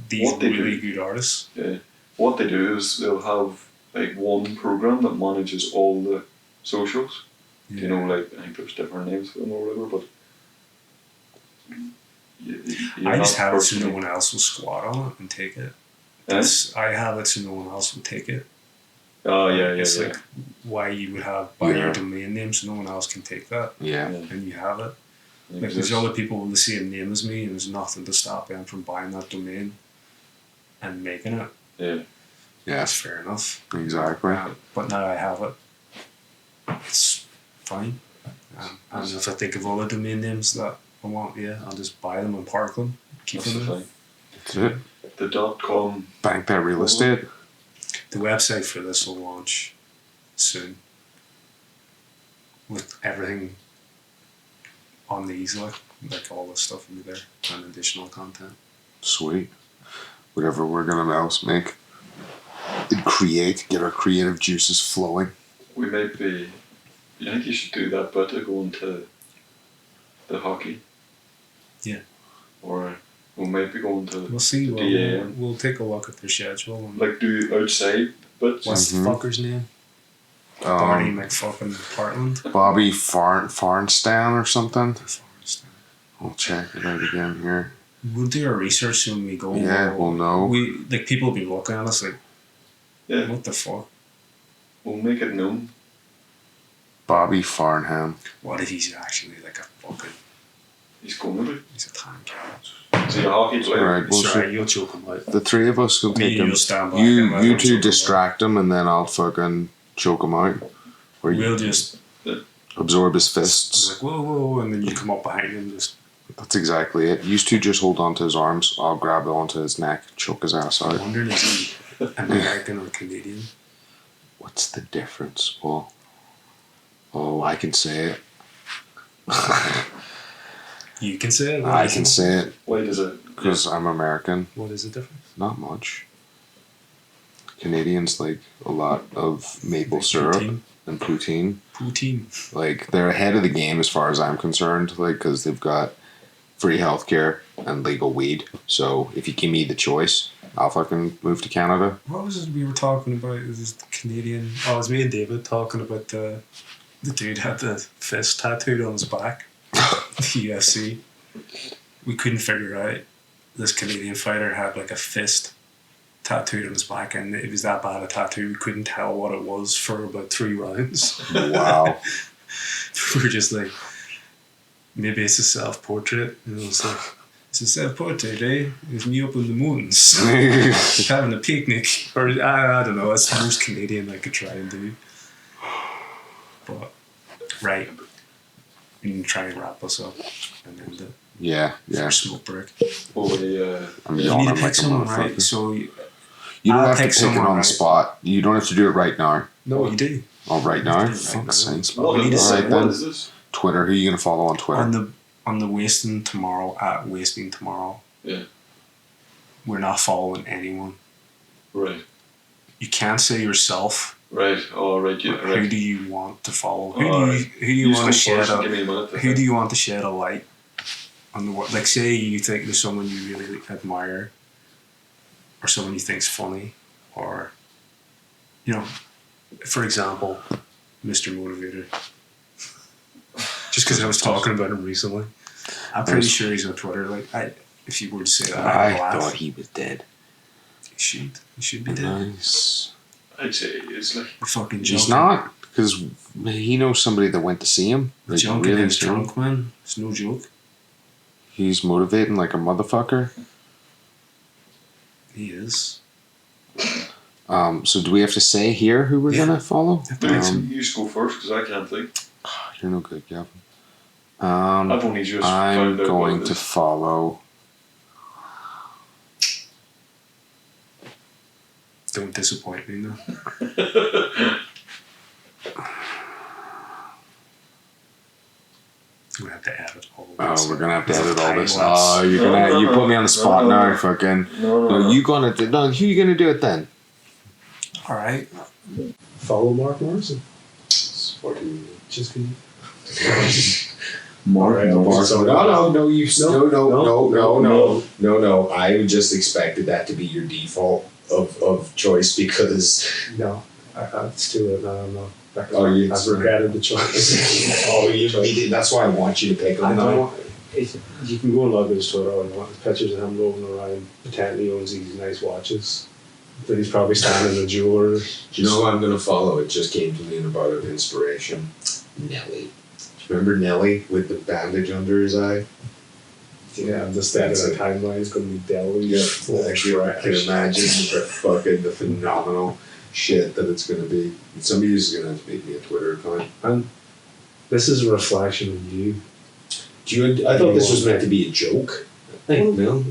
these
What they
really
do.
good artists.
Yeah. What they do is they'll have like one program that manages all the socials,
Yeah.
You know, like I think there's different names for them or whatever, but
I just have it so no
personally-
one else will squat on it and take it.
Eh?
I have it so no one else will take it.
Oh yeah,
It's
yeah.
like why you would have buy
Yeah.
your domain name so no one else can take that,
Yeah.
Yeah.
and you have it.
It
Like there's
exists.
other people with the same name as me, and there's nothing to stop them from buying that domain and making it.
Yeah.
Yeah.
That's fair enough.
Exactly.
But now I have it. It's fine. And if I think of other domain names that I want, yeah, I'll just buy them and park them, keep
That's the
them there.
thing.
That's it.
The .com.
Bank that real estate.
The website for this will launch soon with everything on these, like all this stuff will be there and additional content.
Sweet. Whatever we're gonna else make. And create. Get our creative juices flowing.
We might be. You think you should do that, but to go into the hockey?
Yeah.
Or we might be going to
We'll see. We'll take a look at their schedule. And
like do outside, but
what's the fucker's name?
Um,
Barney McFucking Partland.
Bobby Farnstan or something. I'll check it out again here.
We'll do our research when we go.
Yeah, we'll know.
We like people will be looking at us like,
yeah,
what the fuck?
we'll make it known.
Bobby Farnham.
What if he's actually like a fucking?
He's going to
He's a time cat.
be. Is he a hockey player?
Alright, we'll
Sorry,
see.
you'll choke him out.
The three of us will
Me
take
and
him.
you'll stand back and let
You
him choke
two
him out.
distract him and then I'll fucking choke him out. Or you
We'll just
absorb his
be
fists.
like whoa, and then you come up behind him, just
That's exactly it. You two just hold on to his arms. I'll grab onto his neck, choke his ass out.
wondering is he American or Canadian?
What's the difference, Paul? Oh, I can say it.
You can say it.
I can say it
Why does it?
because I'm American.
What is the difference?
Not much. Canadians like a lot of maple syrup
Poutine.
and poutine.
Poutine.
Like they're ahead of the game as far as I'm concerned. Like because they've got free healthcare and legal weed. So if you give me the choice, I'll fucking move to Canada.
What was it we were talking about? It was the Canadian. Oh, it was me and David talking about the dude had the fist tattooed on his back. The UFC. We couldn't figure out. This Canadian fighter had like a fist tattooed on his back, and it was that bad a tattoo we couldn't tell what it was for about 3 rounds.
Wow.
We were just like, maybe it's a self-portrait. And it was like, it's a self-portrait, eh? It's me up in the mountains having a picnic. Or I don't know, it's the most Canadian I could try and do. But, right. We need to try and wrap us up and end it.
Yeah,
For
yeah.
a smoke break.
Oh,
I'm
You need
yawning
to
like
pick
a
someone, right?
motherfucker.
So,
You don't
I'll
have to
pick
pick it
someone,
on the
right?
spot. You don't have to do it right now.
no, you do.
Oh, right now?
Right now.
Fuck's sake.
what,
we need to
is,
say
Alright
what
then.
is this?
Twitter. Who are you going to follow on Twitter?
On the Wasting Tomorrow, at Wasting Tomorrow.
Yeah.
We're not following anyone.
Right.
You can't say yourself.
Right. Oh, right. Yeah.
Who
Right.
do you want to follow? Who
Alright.
do you want to shed
Give
a
me a minute.
Who do you want to shed a light on the world? Like, say you think there's someone you really admire, or someone you think's funny, or for example, Mr. Motivator. Just because I was talking about him recently, I'm pretty sure he's on Twitter. Like, if you were to say that,
I
I'd laugh.
thought he was dead.
He should be dead.
Nice.
I'd say it's like
You're fucking
He's
joking.
not, because he knows somebody that went to see him. Like,
Junking
really
is
soon.
drunk, man. It's no joke.
He's motivating like a motherfucker.
He is.
So do we have to say here who we're
Yeah.
gonna follow?
you just go first because I can't think.
You're no good, Gavin.
I've only just
I'm
found out
going
what it
to
is.
follow.
Don't disappoint me now. We're gonna have to edit all of this.
Oh, we're gonna have to edit all this.
Time-lapse.
Oh, you're gonna
No,
you put me on the spot
no,
now,
no.
fucking.
No,
No, you gonna do? No, who you gonna do it then?
All right.
Follow Mark Morrison. It's fucking just for you.
Mark,
Alright,
Mark.
so no, you no. I just expected that to be your default of choice because
No, it's too late now. No.
I've
regretted the choice.
That's why I want you to pick
I
him
don't
now.
want, you can go and look at his Twitter all you want. Pictures of him rolling around, pretending he owns these nice watches. That he's probably standing in a jeweler.
Do you know who I'm going to follow? It just came to me in about of inspiration. Nelly. Remember Nelly with the bandage under his eye?
Yeah, I'm just thinking the timeline is going to be deadly.
Yeah, actually, I can imagine the phenomenal shit that it's going to be. Somebody is going to have to make me a Twitter account.
And this is a reflection of you.
I thought this was meant to be a joke. No.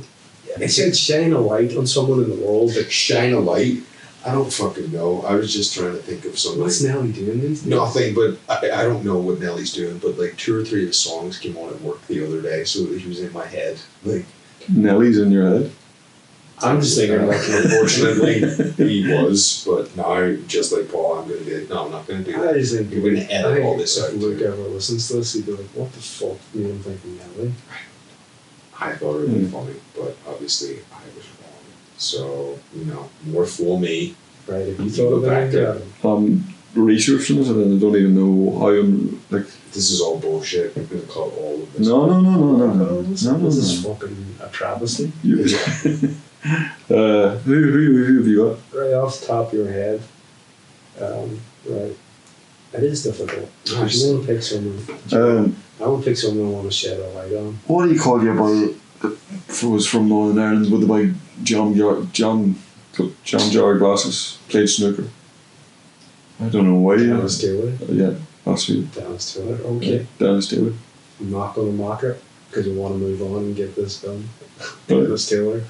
It said shine a light on someone in the world.
Like, shine a light? I don't fucking know. I was just trying to think of something.
What's Nelly doing these days?
Nothing, but I don't know what Nelly's doing, but like 2 or 3 of his songs came on at work the other day, so he was in my head. Like,
Nelly's in your head.
I'm just thinking, like,
unfortunately, he was, but now, just like Paul, I'm going to be like, no, I'm not going to do
I
that.
just think
You're going to edit all this
if
out.
Luke ever listens to this, he'd be like, what the fuck made him think of Nelly?
I thought it would be funny, but obviously I was wrong. So, more fool me.
Right, if you
You
thought
go
of
back
it,
to-
Researching it and I don't even know how I'm like.
This is all bullshit. I'm going to cut all of this.
No.
this is fucking a travesty.
Who have you got?
Right off the top of your head, right, it is difficult.
Nice.
You want to pick someone. I want to pick someone I want to shed a light on.
What do you call your brother that was from Northern Ireland with the big jam jar glasses, played snooker? I don't know why.
Dennis Taylor.
Yeah, that's who.
Dennis Taylor. Okay.
Dennis Taylor.
I'm not going to mock it because I want to move on and get this done.
Right.
Dennis Taylor.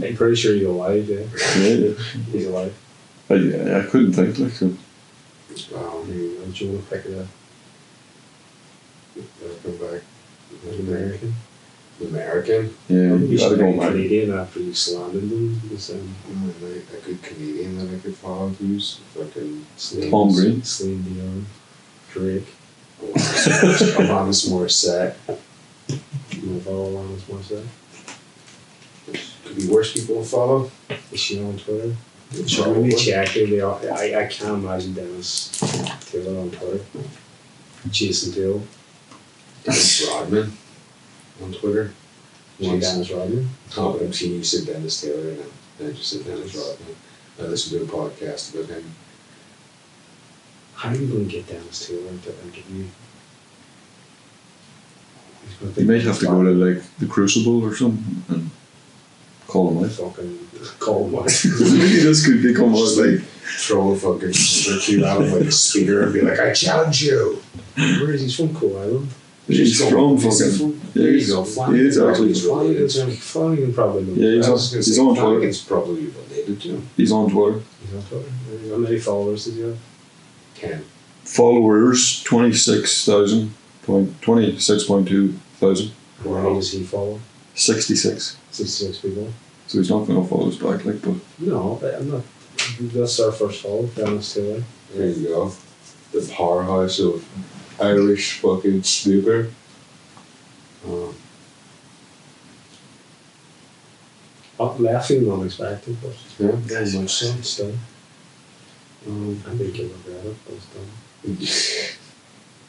I'm pretty sure he's alive, yeah.
Yeah.
He's alive.
I couldn't think like so.
Don't you want to pick it up?
Come back.
American?
American?
Yeah,
You
you gotta
should
go
be
back.
Canadian after you slandered them. Because,
A good Canadian that I could follow who's fucking
Tom Green.
Celine Dion. Drake.
Alanis Morissette.
You want to follow Alanis Morissette?
Could be worse people to follow.
Is she on Twitter?
Sure.
Let me check. I can't imagine Dennis Taylor on Twitter. Jason Taylor.
Dennis Rodman on Twitter.
Dennis Rodman.
Oh, but I'm seeing you said Dennis Taylor and I just said Dennis Rodman. I listened to a podcast about him.
How are you going to get Dennis Taylor to interview?
You might have to go to like the Crucible or something and call him out.
Fucking call him out.
Maybe this could become
Just
like
like throw a fucking cue out of like a spear and be like, I challenge you.
Where is he? He's from Cool Island.
he's from fucking.
There you go.
He is actually.
Flanagan probably knows.
Yeah,
I was gonna
he's
say,
on Twitter.
Flanagan's probably related to him.
He's on Twitter.
He's on Twitter. How many followers does he have?
10.
Followers 26.2 thousand.
How many does he follow?
66.
66 people.
So he's not going to follow us back, like, but
No, I'm not. That's our first follow, Dennis Taylor.
There you go. The powerhouse of Irish fucking snooker.
Left field unexpected, but
Yeah,
very much so. Still. I think he'll regret it, but it's done.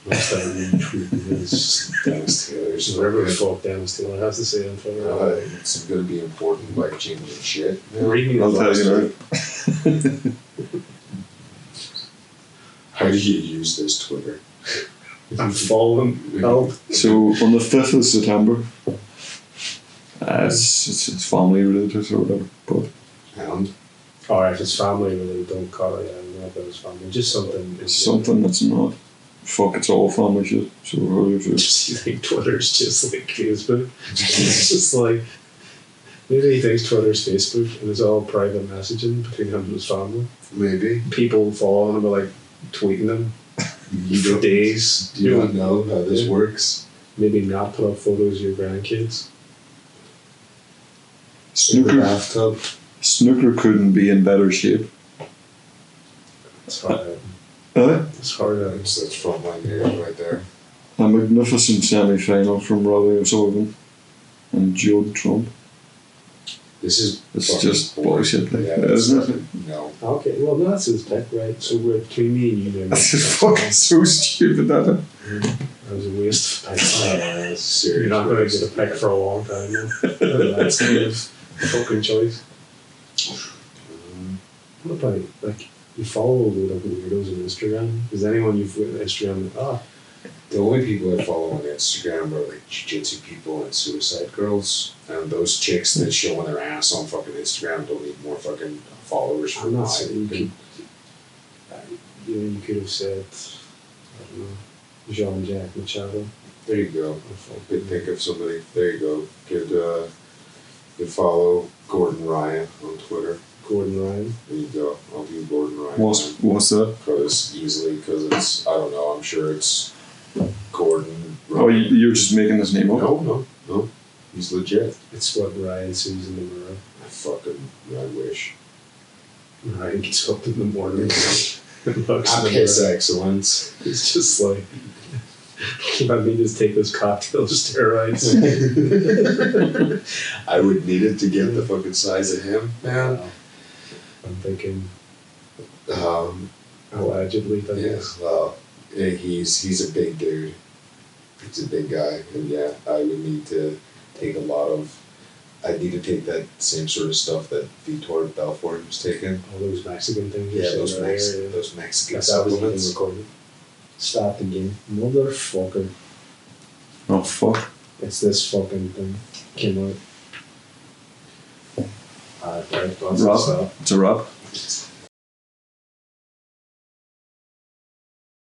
Last time we tweeted is
Dennis Taylor's
whatever the fuck Dennis Taylor has to say on Twitter.
it's going to be important, life-changing shit.
Reading
I'll
the
tell
last
you now.
How do you use this Twitter?
I'm following help.
So on the 5th of September, it's family related or whatever, but
And
Or if it's family related, don't call it. I don't know if it's family. Just something.
it's something that's not. Fuck, it's all family shit. So how do you
Just like Twitter's just like Facebook. It's just like maybe he thinks Twitter's Facebook and it's all private messaging between him and his family.
maybe
People following him are like tweeting him
you
for
don't,
days.
do you not know how this
Yeah.
works.
Maybe not put up photos of your grandkids.
In the
Snooker,
bathtub.
snooker couldn't be in better shape.
It's hard.
It's
It's hard.
That's frontline areas right there.
a magnificent semi-final from Raleigh O'Sullivan and Judd Trump.
This is
It's
fucking
just
boring.
bullshit, like,
Yeah,
isn't it?
No.
Okay, well, no, that's his pick, right? So we're between me and you there.
That's just fucking so stupid, that.
That was a waste of pick.
Serious.
You're not going to get a pick for a long time, man. That's kind of fucking choice. What about, like, you follow a load of weirdos on Instagram? Is anyone you've with Instagram like,
The only people I follow on Instagram are like jiu-jitsu people and suicide girls. And those chicks that showing their ass on fucking Instagram don't need more fucking followers
I'm
from
not
my
saying you could, you could have said, I don't know, Jean-Jacques Machado.
There you go. Think of somebody. There you go. Good follow Gordon Ryan on Twitter.
Gordon Ryan.
There you go. I'll do Gordon Ryan.
What's that?
Because it's, I don't know, I'm sure it's Gordon Ryan.
Oh, you're just making this name up?
No. He's legit.
It's what Ryan sees in the mirror.
I wish.
Ryan gets up in the morning and looks in
I'm
the
his
mirror.
excellence.
It's just like, let me just take this cocktail of steroids.
I would need it to get the fucking size of him, man.
I'm thinking
Um,
allegedly.
yes, well, yeah, he's a big dude. He's a big guy, and yeah, I would need to take I'd need to take that same sort of stuff that Vitor Belfort was taking.
All those Mexican things.
Yeah,
you're
those
saying earlier.
those Mexican
Guess that was even
supplements.
recorded. Stop the game. Motherfucker.
Oh, fuck.
It's this fucking thing. Came out. Alright,
Rob? It's a rap.